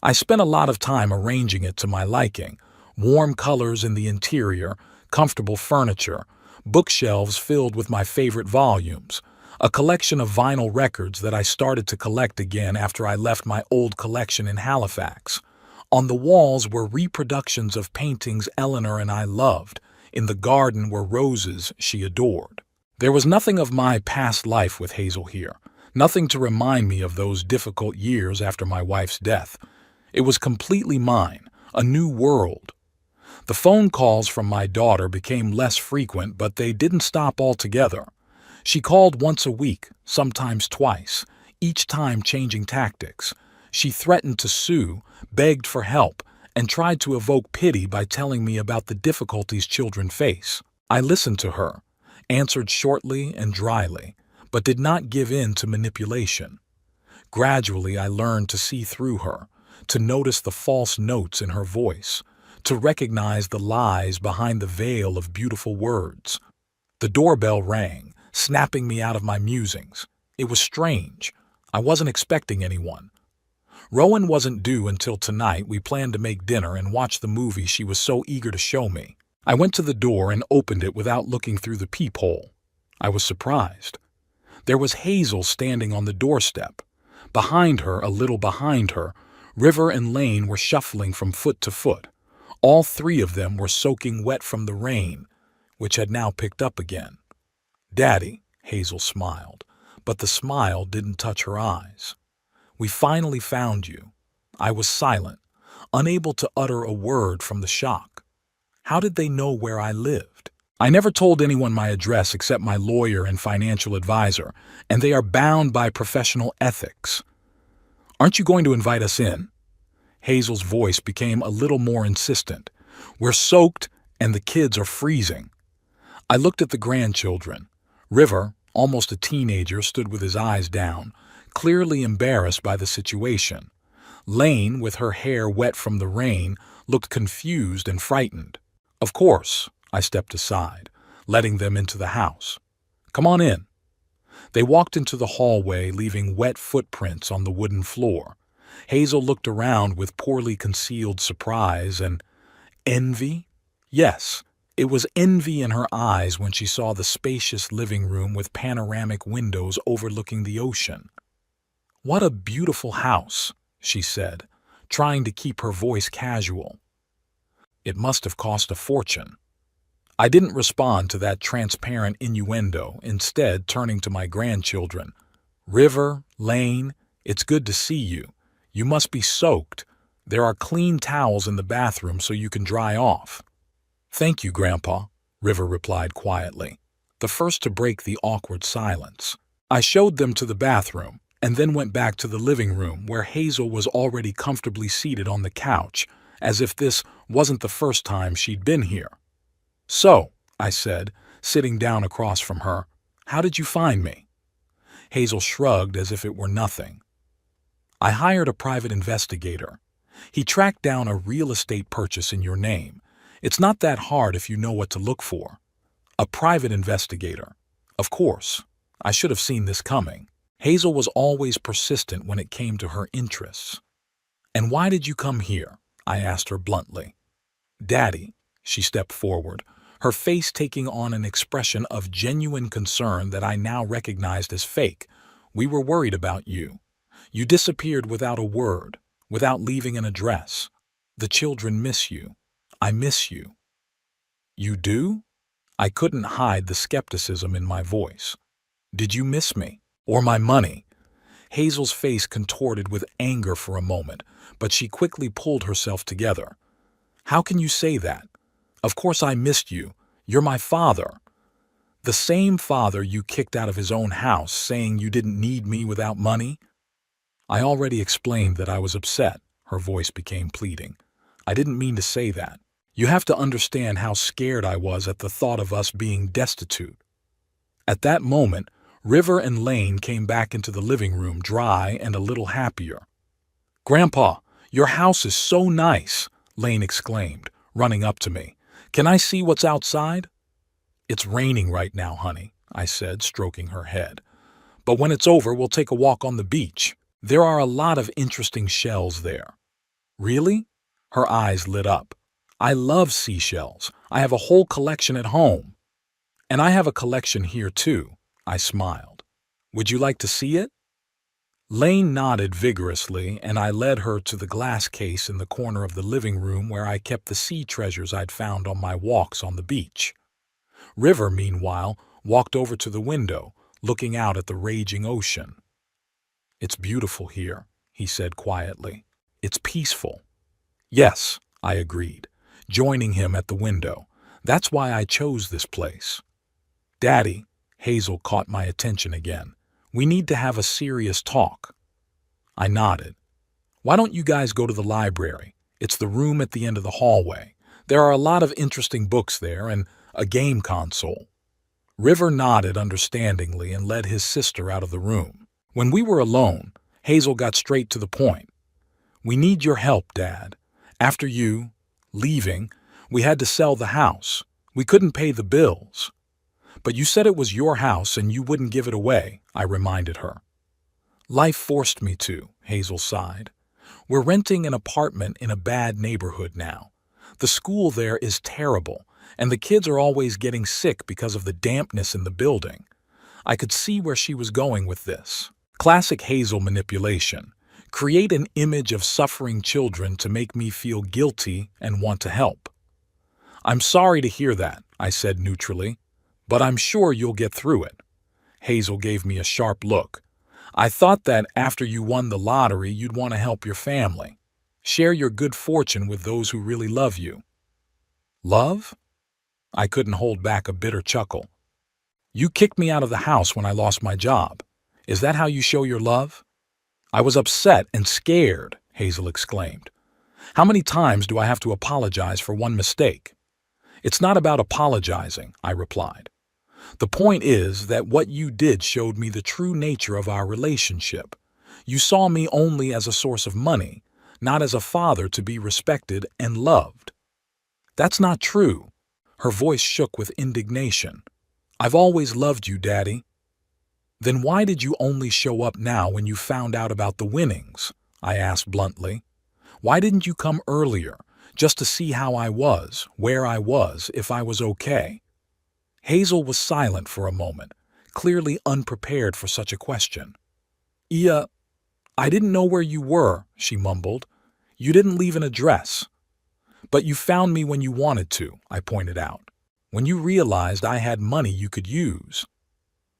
I spent a lot of time arranging it to my liking: warm colors in the interior, comfortable furniture, bookshelves filled with my favorite volumes, a collection of vinyl records that I started to collect again after I left my old collection in Halifax. On the walls were reproductions of paintings Eleanor and I loved. In the garden were roses she adored. There was nothing of my past life with Hazel here, nothing to remind me of those difficult years after my wife's death. It was completely mine, a new world. The phone calls from my daughter became less frequent, but they didn't stop altogether. She called once a week, sometimes twice, each time changing tactics. She threatened to sue, begged for help, and tried to evoke pity by telling me about the difficulties children face. I listened to her, answered shortly and dryly, but did not give in to manipulation. Gradually, I learned to see through her, to notice the false notes in her voice, to recognize the lies behind the veil of beautiful words. The doorbell rang, snapping me out of my musings. It was strange. I wasn't expecting anyone. Rowan wasn't due until tonight. We planned to make dinner and watch the movie she was so eager to show me. I went to the door and opened it without looking through the peephole. I was surprised. There was Hazel standing on the doorstep. Behind her, a little behind her, River and Lane were shuffling from foot to foot. All 3 of them were soaking wet from the rain, which had now picked up again. "Daddy," Hazel smiled, but the smile didn't touch her eyes. "We finally found you." I was silent, unable to utter a word from the shock. How did they know where I lived? I never told anyone my address except my lawyer and financial advisor, and they are bound by professional ethics. "Aren't you going to invite us in?" Hazel's voice became a little more insistent. "We're soaked and the kids are freezing." I looked at the grandchildren. River, almost a teenager, stood with his eyes down, clearly embarrassed by the situation. Lane, with her hair wet from the rain, looked confused and frightened. Of course, I stepped aside, letting them into the house. "Come on in." They walked into the hallway, leaving wet footprints on the wooden floor. Hazel looked around with poorly concealed surprise and envy. Yes, it was envy in her eyes when she saw the spacious living room with panoramic windows overlooking the ocean. "What a beautiful house," she said, trying to keep her voice casual. "It must have cost a fortune." I didn't respond to that transparent innuendo, instead turning to my grandchildren. "River, Lane, it's good to see you. You must be soaked. There are clean towels in the bathroom so you can dry off." "Thank you, Grandpa," River replied quietly, the first to break the awkward silence. I showed them to the bathroom, and then went back to the living room where Hazel was already comfortably seated on the couch, as if this wasn't the first time she'd been here. "So," I said, sitting down across from her, "how did you find me?" Hazel shrugged as if it were nothing. "I hired a private investigator. He tracked down a real estate purchase in your name. It's not that hard if you know what to look for." A private investigator. Of course, I should have seen this coming. Hazel was always persistent when it came to her interests. "And why did you come here?" I asked her bluntly. "Daddy," she stepped forward, her face taking on an expression of genuine concern that I now recognized as fake. "We were worried about you. You disappeared without a word, without leaving an address. The children miss you. I miss you." "You do?" I couldn't hide the skepticism in my voice. "Did you miss me? Or my money?" Hazel's face contorted with anger for a moment, but she quickly pulled herself together. "How can you say that? Of course I missed you. You're my father. The same father you kicked out of his own house, saying you didn't need me without money?" "I already explained that I was upset." Her voice became pleading. "I didn't mean to say that. You have to understand how scared I was at the thought of us being destitute." At that moment, River and Lane came back into the living room, dry and a little happier. "Grandpa, your house is so nice," Lane exclaimed, running up to me. "Can I see what's outside?" "It's raining right now, honey," I said, stroking her head. "But when it's over, we'll take a walk on the beach. There are a lot of interesting shells there." "Really?" Her eyes lit up. "I love seashells. I have a whole collection at home." "And I have a collection here too," I smiled. "Would you like to see it?" Lane nodded vigorously, and I led her to the glass case in the corner of the living room where I kept the sea treasures I'd found on my walks on the beach. River, meanwhile, walked over to the window, looking out at the raging ocean. "It's beautiful here," he said quietly. "It's peaceful." "Yes," I agreed, joining him at the window. "That's why I chose this place." "Daddy," Hazel caught my attention again. "We need to have a serious talk." I nodded. "Why don't you guys go to the library? It's the room at the end of the hallway. There are a lot of interesting books there and a game console." River nodded understandingly and led his sister out of the room. When we were alone, Hazel got straight to the point. "We need your help, Dad. After you leaving, we had to sell the house. We couldn't pay the bills." "But you said it was your house and you wouldn't give it away," I reminded her. "Life forced me to," Hazel sighed. "We're renting an apartment in a bad neighborhood now. The school there is terrible, and the kids are always getting sick because of the dampness in the building." I could see where she was going with this. Classic Hazel manipulation. Create an image of suffering children to make me feel guilty and want to help. "I'm sorry to hear that," I said neutrally, "but I'm sure you'll get through it." Hazel gave me a sharp look. "I thought that after you won the lottery, you'd want to help your family. Share your good fortune with those who really love you." "Love?" I couldn't hold back a bitter chuckle. "You kicked me out of the house when I lost my job. Is that how you show your love?" "I was upset and scared," Hazel exclaimed. "How many times do I have to apologize for one mistake?" "It's not about apologizing," I replied. "The point is that what you did showed me the true nature of our relationship. You saw me only as a source of money, not as a father to be respected and loved." "That's not true." Her voice shook with indignation. "I've always loved you, Daddy." "Then why did you only show up now when you found out about the winnings?" I asked bluntly. "Why didn't you come earlier, just to see how I was, where I was, if I was okay?" Hazel was silent for a moment, clearly unprepared for such a question. I didn't know where you were," she mumbled. "You didn't leave an address." "But you found me when you wanted to," I pointed out. "When you realized I had money you could use."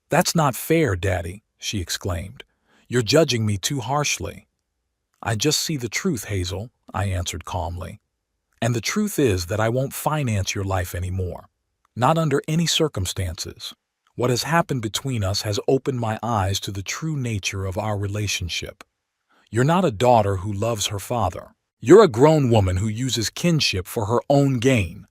"That's not fair, Daddy," she exclaimed. "You're judging me too harshly." "I just see the truth, Hazel," I answered calmly. "And the truth is that I won't finance your life anymore. Not under any circumstances. What has happened between us has opened my eyes to the true nature of our relationship. You're not a daughter who loves her father. You're a grown woman who uses kinship for her own gain."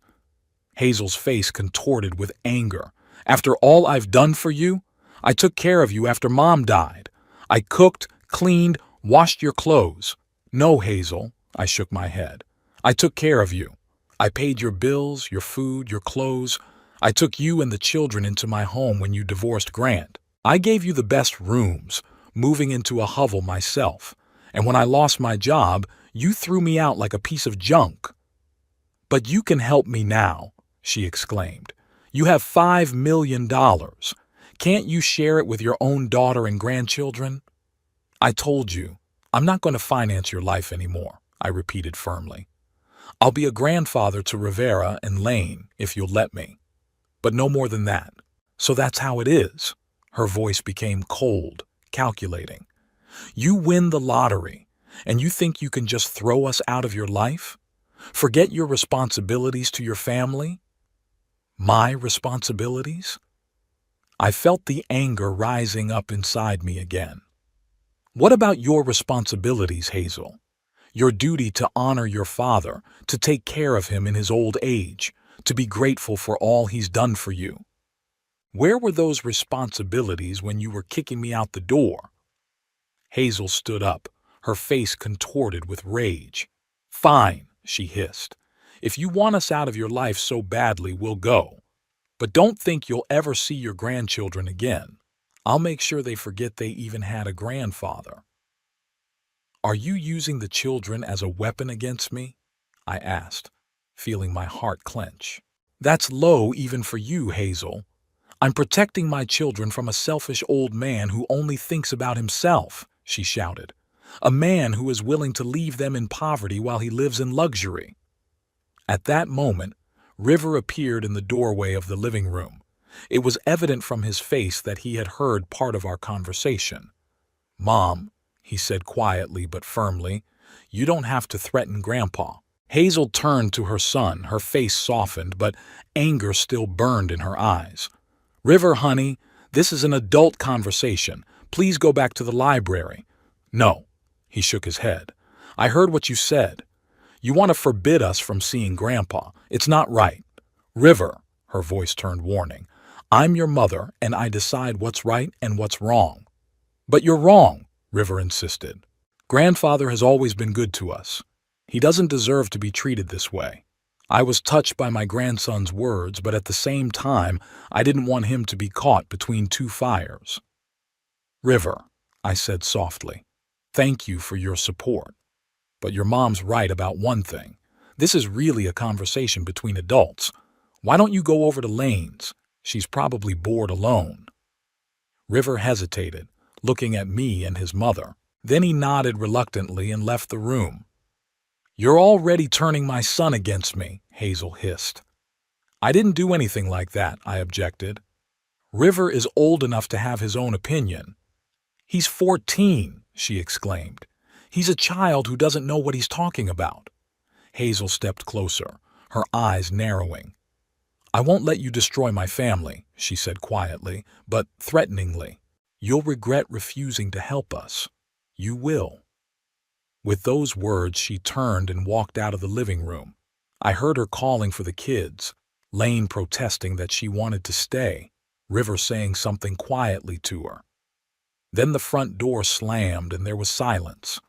Hazel's face contorted with anger. "After all I've done for you? I took care of you after Mom died. I cooked, cleaned, washed your clothes." "No, Hazel," I shook my head. "I took care of you. I paid your bills, your food, your clothes. I took you and the children into my home when you divorced Grant. I gave you the best rooms, moving into a hovel myself. And when I lost my job, You threw me out like a piece of junk. But you can help me now, she exclaimed. You have $5 million. Can't you share it with your own daughter and grandchildren? I told you, I'm not going to finance your life anymore, I repeated firmly. I'll be a grandfather to Rivera and Lane if you'll let me. But no more than that. So that's how it is. Her voice became cold, calculating. You win the lottery, and you think you can just throw us out of your life? Forget your responsibilities to your family? My responsibilities? I felt the anger rising up inside me again. What about your responsibilities, Hazel? Your duty to honor your father, to take care of him in his old age, to be grateful for all he's done for you. Where were those responsibilities when you were kicking me out the door? Hazel stood up, her face contorted with rage. Fine, she hissed. If you want us out of your life so badly, we'll go. But don't think you'll ever see your grandchildren again. I'll make sure they forget they even had a grandfather. Are you using the children as a weapon against me? I asked, feeling my heart clench. That's low even for you, Hazel. I'm protecting my children from a selfish old man who only thinks about himself, she shouted. A man who is willing to leave them in poverty while he lives in luxury. At that moment, River appeared in the doorway of the living room. It was evident from his face that he had heard part of our conversation. Mom, he said quietly but firmly, you don't have to threaten Grandpa. Hazel turned to her son, her face softened, but anger still burned in her eyes. River, honey, this is an adult conversation. Please go back to the library. No, he shook his head. I heard what you said. You want to forbid us from seeing Grandpa. It's not right. River, her voice turned warning, I'm your mother and I decide what's right and what's wrong. But you're wrong, River insisted. Grandfather has always been good to us. He doesn't deserve to be treated this way. I was touched by my grandson's words, but at the same time, I didn't want him to be caught between two fires. River, I said softly, thank you for your support. But your mom's right about one thing. This is really a conversation between adults. Why don't you go over to Lane's? She's probably bored alone. River hesitated, looking at me and his mother. Then he nodded reluctantly and left the room. You're already turning my son against me, Hazel hissed. I didn't do anything like that, I objected. River is old enough to have his own opinion. He's 14, she exclaimed. He's a child who doesn't know what he's talking about. Hazel stepped closer, her eyes narrowing. I won't let you destroy my family, she said quietly, but threateningly. You'll regret refusing to help us. You will. With those words, she turned and walked out of the living room. I heard her calling for the kids, Lane protesting that she wanted to stay, River saying something quietly to her. Then the front door slammed and there was silence.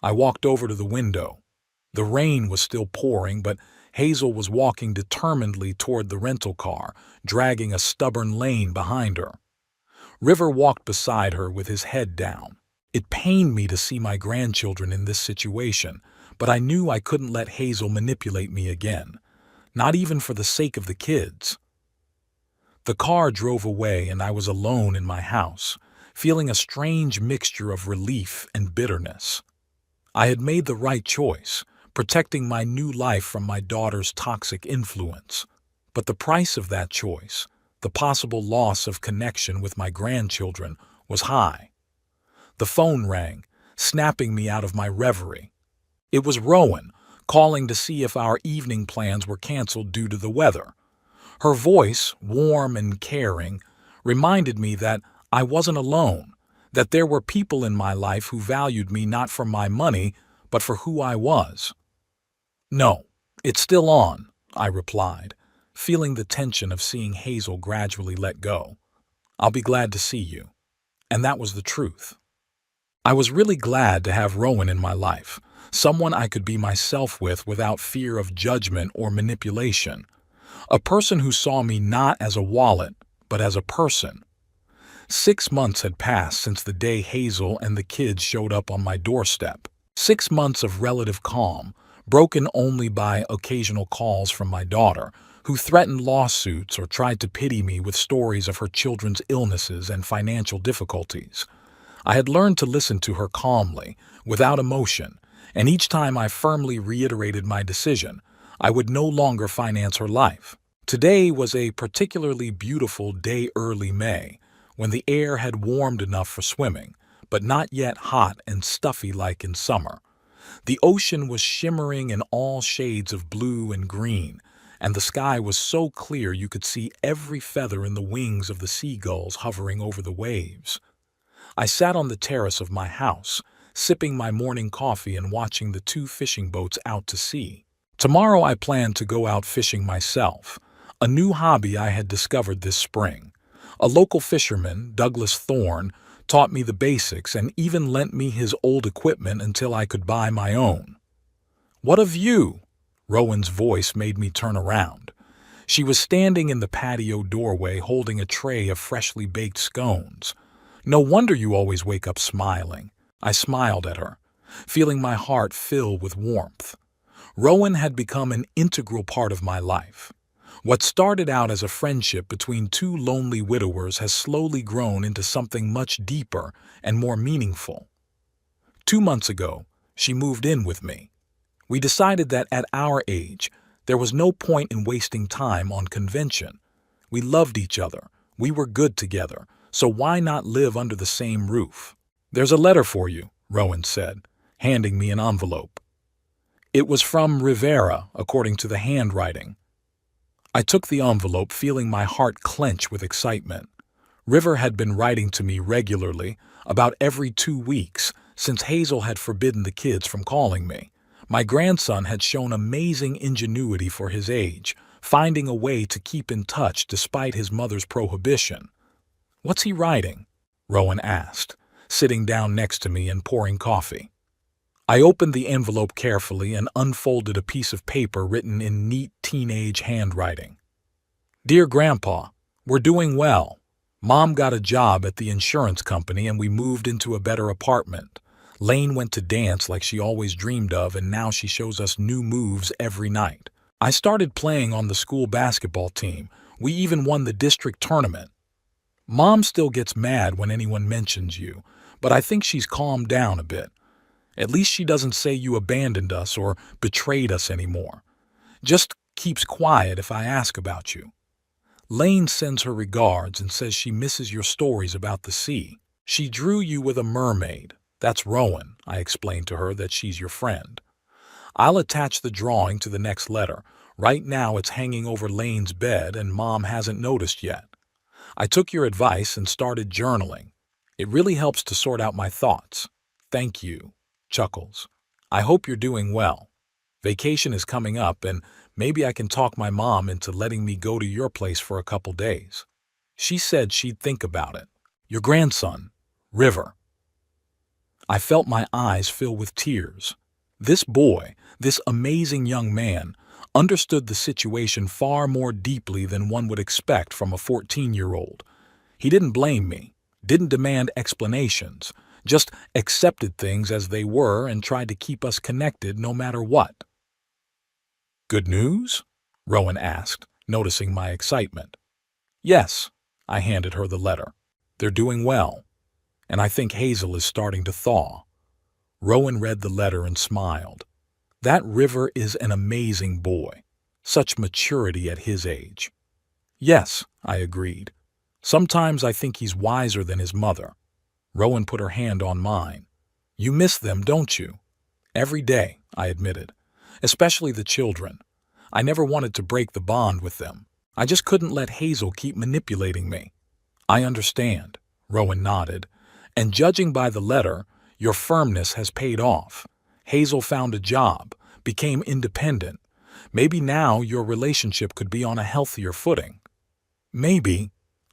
I walked over to the window. The rain was still pouring, but Hazel was walking determinedly toward the rental car, dragging a stubborn Lane behind her. River walked beside her with his head down. It pained me to see my grandchildren in this situation, but I knew I couldn't let Hazel manipulate me again, not even for the sake of the kids. The car drove away and I was alone in my house, feeling a strange mixture of relief and bitterness. I had made the right choice, protecting my new life from my daughter's toxic influence. But the price of that choice, the possible loss of connection with my grandchildren, was high. The phone rang, snapping me out of my reverie. It was Rowan, calling to see if our evening plans were canceled due to the weather. Her voice, warm and caring, reminded me that I wasn't alone, that there were people in my life who valued me not for my money, but for who I was. No, it's still on, I replied, feeling the tension of seeing Hazel gradually let go. I'll be glad to see you. And that was the truth. I was really glad to have Rowan in my life, someone I could be myself with without fear of judgment or manipulation, a person who saw me not as a wallet, but as a person. 6 months had passed since the day Hazel and the kids showed up on my doorstep. 6 months of relative calm, broken only by occasional calls from my daughter, who threatened lawsuits or tried to pity me with stories of her children's illnesses and financial difficulties. I had learned to listen to her calmly, without emotion, and each time I firmly reiterated my decision, I would no longer finance her life. Today was a particularly beautiful day, early May, when the air had warmed enough for swimming, but not yet hot and stuffy like in summer. The ocean was shimmering in all shades of blue and green, and the sky was so clear you could see every feather in the wings of the seagulls hovering over the waves. I sat on the terrace of my house, sipping my morning coffee and watching the 2 fishing boats out to sea. Tomorrow I planned to go out fishing myself, a new hobby I had discovered this spring. A local fisherman, Douglas Thorne, taught me the basics and even lent me his old equipment until I could buy my own. "What of you?" Rowan's voice made me turn around. She was standing in the patio doorway holding a tray of freshly baked scones. "No wonder you always wake up smiling." I smiled at her, feeling my heart fill with warmth. Rowan had become an integral part of my life. What started out as a friendship between 2 lonely widowers has slowly grown into something much deeper and more meaningful. 2 months ago, she moved in with me. We decided that at our age, there was no point in wasting time on convention. We loved each other, we were good together, so why not live under the same roof? "There's a letter for you," Rowan said, handing me an envelope. It was from Rivera, according to the handwriting. I took the envelope, feeling my heart clench with excitement. River had been writing to me regularly, about every 2 weeks, since Hazel had forbidden the kids from calling me. My grandson had shown amazing ingenuity for his age, finding a way to keep in touch despite his mother's prohibition. "What's he writing?" Rowan asked, sitting down next to me and pouring coffee. I opened the envelope carefully and unfolded a piece of paper written in neat teenage handwriting. "Dear Grandpa, we're doing well. Mom got a job at the insurance company and we moved into a better apartment. Lane went to dance like she always dreamed of, and now she shows us new moves every night. I started playing on the school basketball team. We even won the district tournament. Mom still gets mad when anyone mentions you, but I think she's calmed down a bit. At least she doesn't say you abandoned us or betrayed us anymore. Just keeps quiet if I ask about you. Lane sends her regards and says she misses your stories about the sea. She drew you with a mermaid. That's Rowan." I explained to her that she's your friend. "I'll attach the drawing to the next letter. Right now it's hanging over Lane's bed and Mom hasn't noticed yet. I took your advice and started journaling. It really helps to sort out my thoughts. Thank you." Chuckles. "I hope you're doing well. Vacation is coming up and maybe I can talk my mom into letting me go to your place for a couple days. She said she'd think about it. Your grandson, River." I felt my eyes fill with tears. This boy, this amazing young man, understood the situation far more deeply than one would expect from a 14-year-old. He didn't blame me, didn't demand explanations, just accepted things as they were and tried to keep us connected no matter what. "Good news?" Rowan asked, noticing my excitement. "Yes," I handed her the letter. "They're doing well, and I think Hazel is starting to thaw." Rowan read the letter and smiled. "That River is an amazing boy. Such maturity at his age." "Yes," I agreed. "Sometimes I think he's wiser than his mother." Rowan put her hand on mine. "You miss them, don't you?" "Every day," I admitted. "Especially the children. I never wanted to break the bond with them. I just couldn't let Hazel keep manipulating me." "I understand," Rowan nodded. "And judging by the letter, your firmness has paid off. Hazel found a job, became independent. Maybe now your relationship could be on a healthier footing." "Maybe."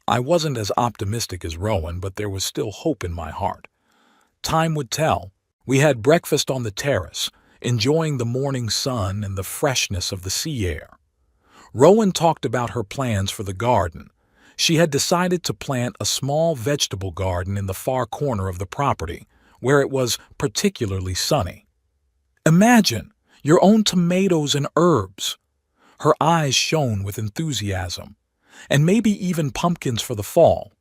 I wasn't as optimistic as Rowan, but there was still hope in my heart. Time would tell. We had breakfast on the terrace, enjoying the morning sun and the freshness of the sea air. Rowan talked about her plans for the garden. She had decided to plant a small vegetable garden in the far corner of the property, where it was particularly sunny. Imagine your own tomatoes and herbs. Her eyes shone with enthusiasm. And maybe even pumpkins for the fall.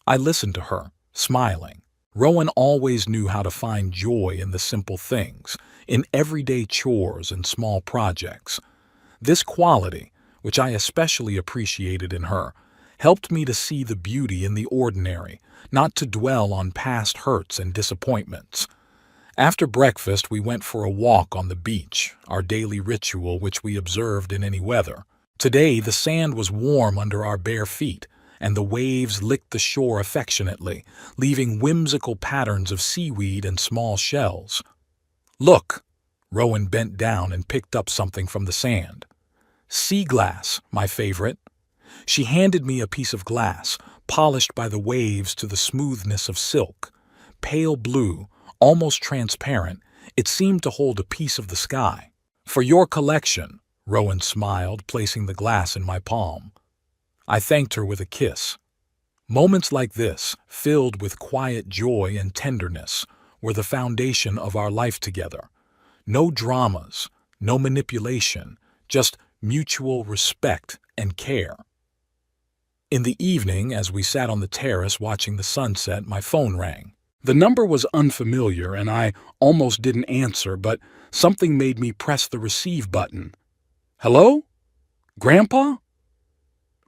I listened to her, smiling. Rowan always knew how to find joy in the simple things, in everyday chores and small projects. This quality, which I especially appreciated in her, helped me to see the beauty in the ordinary, not to dwell on past hurts and disappointments. After breakfast, we went for a walk on the beach, our daily ritual which we observed in any weather. Today, the sand was warm under our bare feet, and the waves licked the shore affectionately, leaving whimsical patterns of seaweed and small shells. Look! Rowan bent down and picked up something from the sand. Sea glass, my favorite. She handed me a piece of glass, polished by the waves to the smoothness of silk. Pale blue, almost transparent, it seemed to hold a piece of the sky. For your collection, Rowan smiled, placing the glass in my palm. I thanked her with a kiss. Moments like this, filled with quiet joy and tenderness, were the foundation of our life together. No dramas, no manipulation, just mutual respect and care. In the evening, as we sat on the terrace watching the sunset, my phone rang. The number was unfamiliar and I almost didn't answer, but something made me press the receive button. Hello? Grandpa?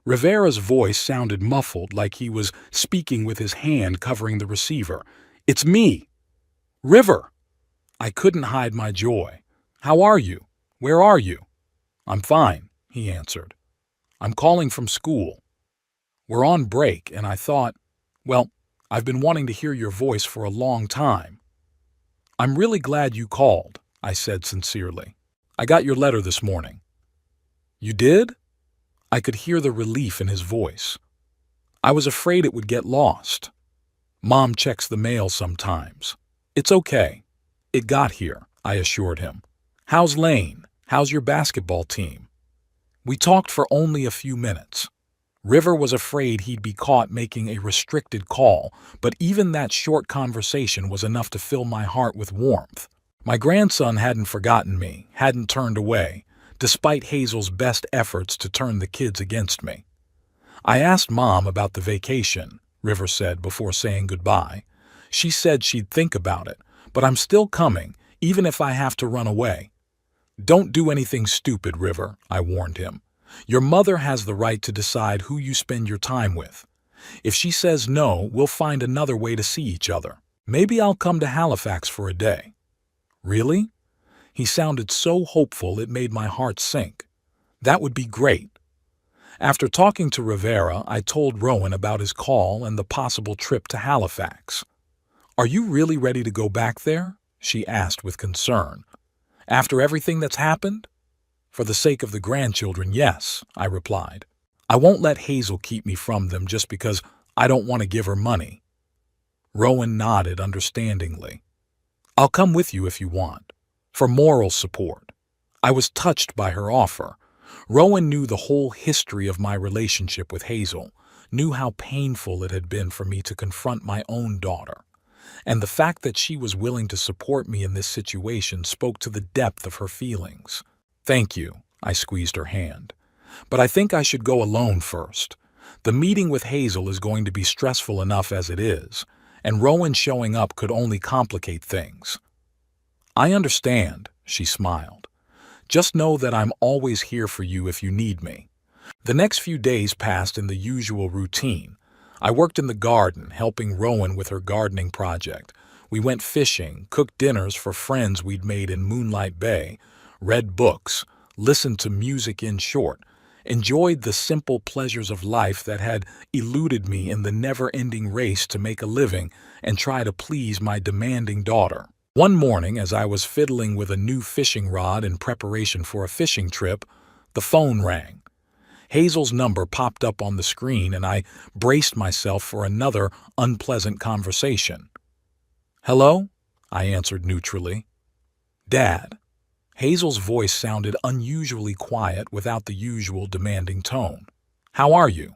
Rivera's voice sounded muffled, like he was speaking with his hand covering the receiver. It's me. River. I couldn't hide my joy. How are you? Where are you? I'm fine, he answered. I'm calling from school. We're on break, and I thought, well, I've been wanting to hear your voice for a long time. I'm really glad you called, I said sincerely. I got your letter this morning. You did? I could hear the relief in his voice. I was afraid it would get lost. Mom checks the mail sometimes. It's okay. It got here, I assured him. How's Lane? How's your basketball team? We talked for only a few minutes. River was afraid he'd be caught making a restricted call, but even that short conversation was enough to fill my heart with warmth. My grandson hadn't forgotten me, hadn't turned away, despite Hazel's best efforts to turn the kids against me. I asked Mom about the vacation, River said before saying goodbye. She said she'd think about it, but I'm still coming, even if I have to run away. Don't do anything stupid, River, I warned him. Your mother has the right to decide who you spend your time with. If she says no, we'll find another way to see each other. Maybe I'll come to Halifax for a day. Really? He sounded so hopeful it made my heart sink. That would be great. After talking to Rivera, I told Rowan about his call and the possible trip to Halifax. Are you really ready to go back there? She asked with concern. After everything that's happened? For the sake of the grandchildren, yes, I replied. I won't let Hazel keep me from them just because I don't want to give her money. Rowan nodded understandingly. I'll come with you if you want, for moral support. I was touched by her offer. Rowan knew the whole history of my relationship with Hazel, knew how painful it had been for me to confront my own daughter. And the fact that she was willing to support me in this situation spoke to the depth of her feelings. Thank you, I squeezed her hand. But I think I should go alone first. The meeting with Hazel is going to be stressful enough as it is, and Rowan showing up could only complicate things. I understand, she smiled. Just know that I'm always here for you if you need me. The next few days passed in the usual routine. I worked in the garden, helping Rowan with her gardening project. We went fishing, cooked dinners for friends we'd made in Moonlight Bay, read books, listened to music in short, enjoyed the simple pleasures of life that had eluded me in the never-ending race to make a living and try to please my demanding daughter. One morning, as I was fiddling with a new fishing rod in preparation for a fishing trip, the phone rang. Hazel's number popped up on the screen and I braced myself for another unpleasant conversation. Hello? I answered neutrally. Dad. Hazel's voice sounded unusually quiet without the usual demanding tone. How are you?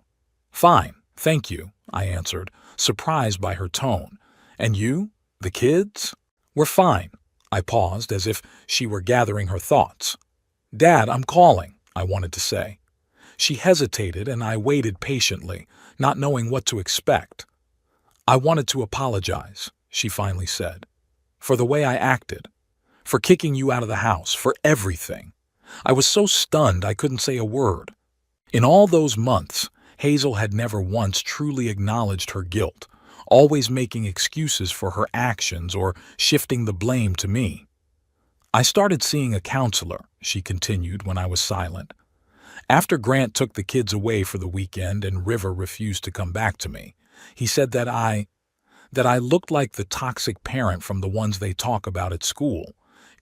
Fine, thank you, I answered, surprised by her tone. And you? The kids? We're fine. I paused as if she were gathering her thoughts. Dad, I'm calling, I wanted to say. She hesitated and I waited patiently, not knowing what to expect. I wanted to apologize, she finally said, for the way I acted, for kicking you out of the house, for everything. I was so stunned I couldn't say a word. In all those months, Hazel had never once truly acknowledged her guilt, always making excuses for her actions or shifting the blame to me. I started seeing a counselor, she continued when I was silent. After Grant took the kids away for the weekend and River refused to come back to me, he said that I looked like the toxic parent from the ones they talk about at school.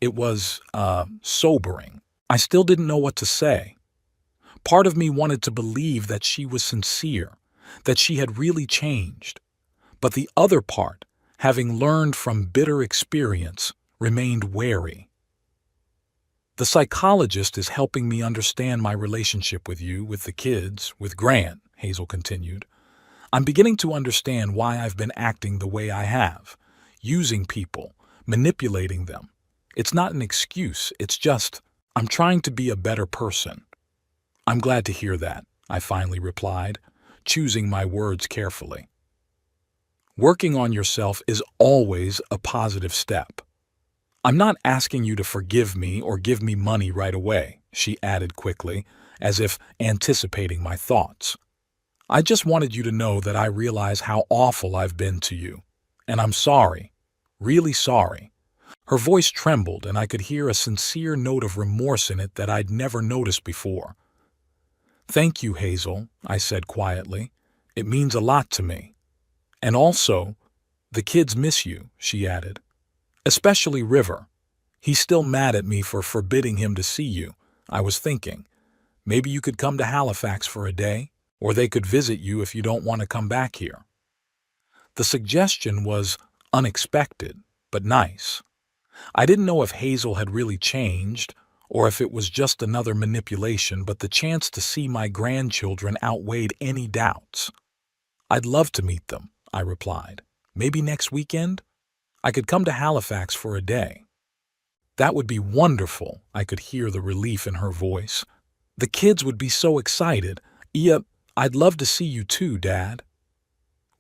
It was, sobering. I still didn't know what to say. Part of me wanted to believe that she was sincere, that she had really changed. But the other part, having learned from bitter experience, remained wary. The psychologist is helping me understand my relationship with you, with the kids, with Grant, Hazel continued. I'm beginning to understand why I've been acting the way I have, using people, manipulating them. It's not an excuse, it's just, I'm trying to be a better person. I'm glad to hear that, I finally replied, choosing my words carefully. Working on yourself is always a positive step. I'm not asking you to forgive me or give me money right away, she added quickly, as if anticipating my thoughts. I just wanted you to know that I realize how awful I've been to you, and I'm sorry, really sorry. Her voice trembled and I could hear a sincere note of remorse in it that I'd never noticed before. Thank you, Hazel, I said quietly. It means a lot to me. And also, the kids miss you, she added. Especially River. He's still mad at me for forbidding him to see you. I was thinking, maybe you could come to Halifax for a day, or they could visit you if you don't want to come back here. The suggestion was unexpected, but nice. I didn't know if Hazel had really changed, or if it was just another manipulation, but the chance to see my grandchildren outweighed any doubts. I'd love to meet them, I replied. Maybe next weekend? I could come to Halifax for a day. That would be wonderful, I could hear the relief in her voice. The kids would be so excited. I'd love to see you too, Dad.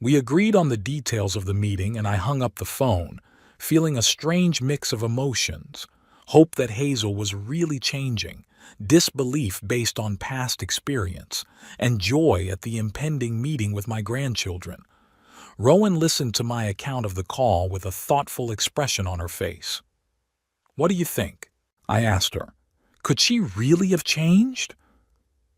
We agreed on the details of the meeting and I hung up the phone, feeling a strange mix of emotions. Hope that Hazel was really changing, disbelief based on past experience, and joy at the impending meeting with my grandchildren. Rowan listened to my account of the call with a thoughtful expression on her face. What do you think? I asked her. Could she really have changed?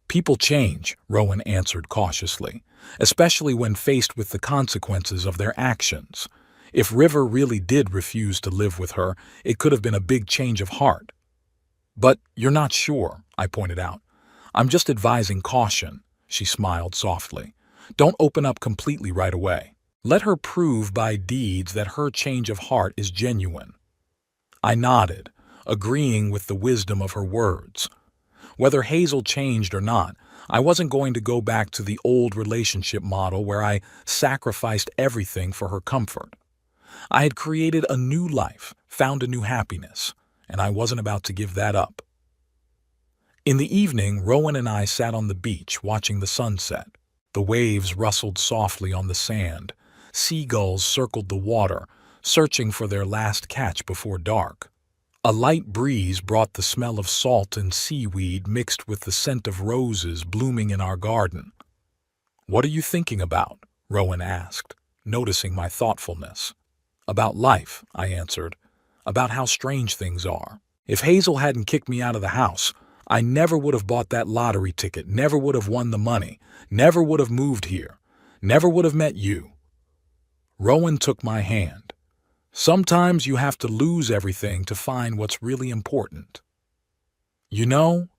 People change, Rowan answered cautiously, especially when faced with the consequences of their actions. If River really did refuse to live with her, it could have been a big change of heart. But you're not sure, I pointed out. I'm just advising caution, she smiled softly. Don't open up completely right away. Let her prove by deeds that her change of heart is genuine. I nodded, agreeing with the wisdom of her words. Whether Hazel changed or not, I wasn't going to go back to the old relationship model where I sacrificed everything for her comfort. I had created a new life, found a new happiness, and I wasn't about to give that up. In the evening, Rowan and I sat on the beach watching the sunset. The waves rustled softly on the sand. Seagulls circled the water, searching for their last catch before dark. A light breeze brought the smell of salt and seaweed mixed with the scent of roses blooming in our garden. What are you thinking about? Rowan asked, noticing my thoughtfulness. About life, I answered. About how strange things are. If Hazel hadn't kicked me out of the house, I never would have bought that lottery ticket, never would have won the money, never would have moved here, never would have met you. Rowan took my hand. Sometimes you have to lose everything to find what's really important. You know,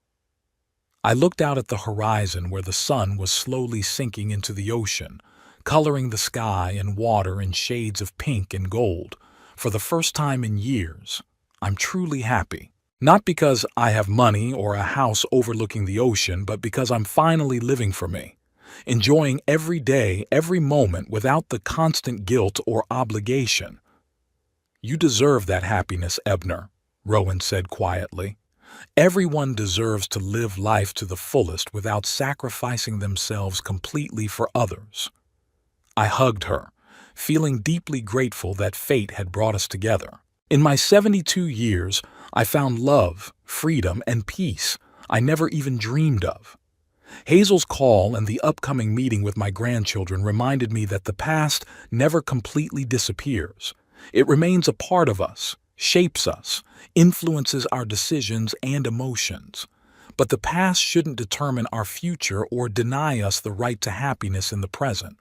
I looked out at the horizon where the sun was slowly sinking into the ocean, coloring the sky and water in shades of pink and gold. For the first time in years, I'm truly happy. Not because I have money or a house overlooking the ocean, but because I'm finally living for me, enjoying every day, every moment without the constant guilt or obligation. You deserve that happiness, Ebner, Rowan said quietly. Everyone deserves to live life to the fullest without sacrificing themselves completely for others. I hugged her, feeling deeply grateful that fate had brought us together. In my 72 years, I found love, freedom, and peace I never even dreamed of. Hazel's call and the upcoming meeting with my grandchildren reminded me that the past never completely disappears. It remains a part of us, shapes us, influences our decisions and emotions. But the past shouldn't determine our future or deny us the right to happiness in the present.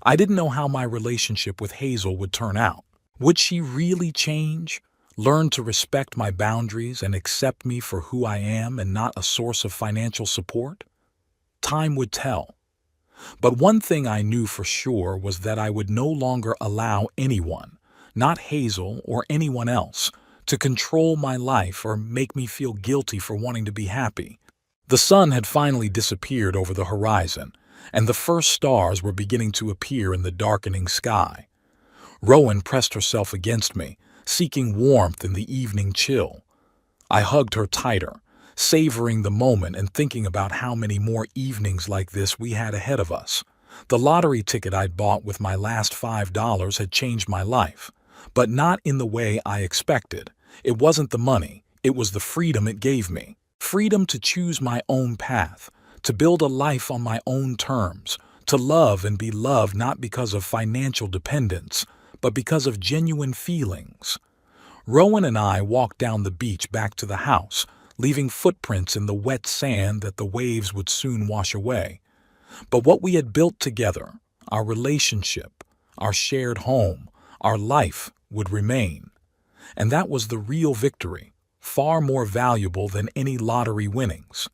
I didn't know how my relationship with Hazel would turn out. Would she really change? Learn to respect my boundaries and accept me for who I am and not a source of financial support? Time would tell. But one thing I knew for sure was that I would no longer allow anyone, not Hazel or anyone else, to control my life or make me feel guilty for wanting to be happy. The sun had finally disappeared over the horizon, and the first stars were beginning to appear in the darkening sky. Rowan pressed herself against me, seeking warmth in the evening chill. I hugged her tighter, savoring the moment and thinking about how many more evenings like this we had ahead of us. The lottery ticket I'd bought with my last $5 had changed my life, but not in the way I expected. It wasn't the money, it was the freedom it gave me. Freedom to choose my own path, to build a life on my own terms, to love and be loved not because of financial dependence, but because of genuine feelings. Rowan and I walked down the beach back to the house, leaving footprints in the wet sand that the waves would soon wash away. But what we had built together, our relationship, our shared home, our life, would remain. And that was the real victory, far more valuable than any lottery winnings.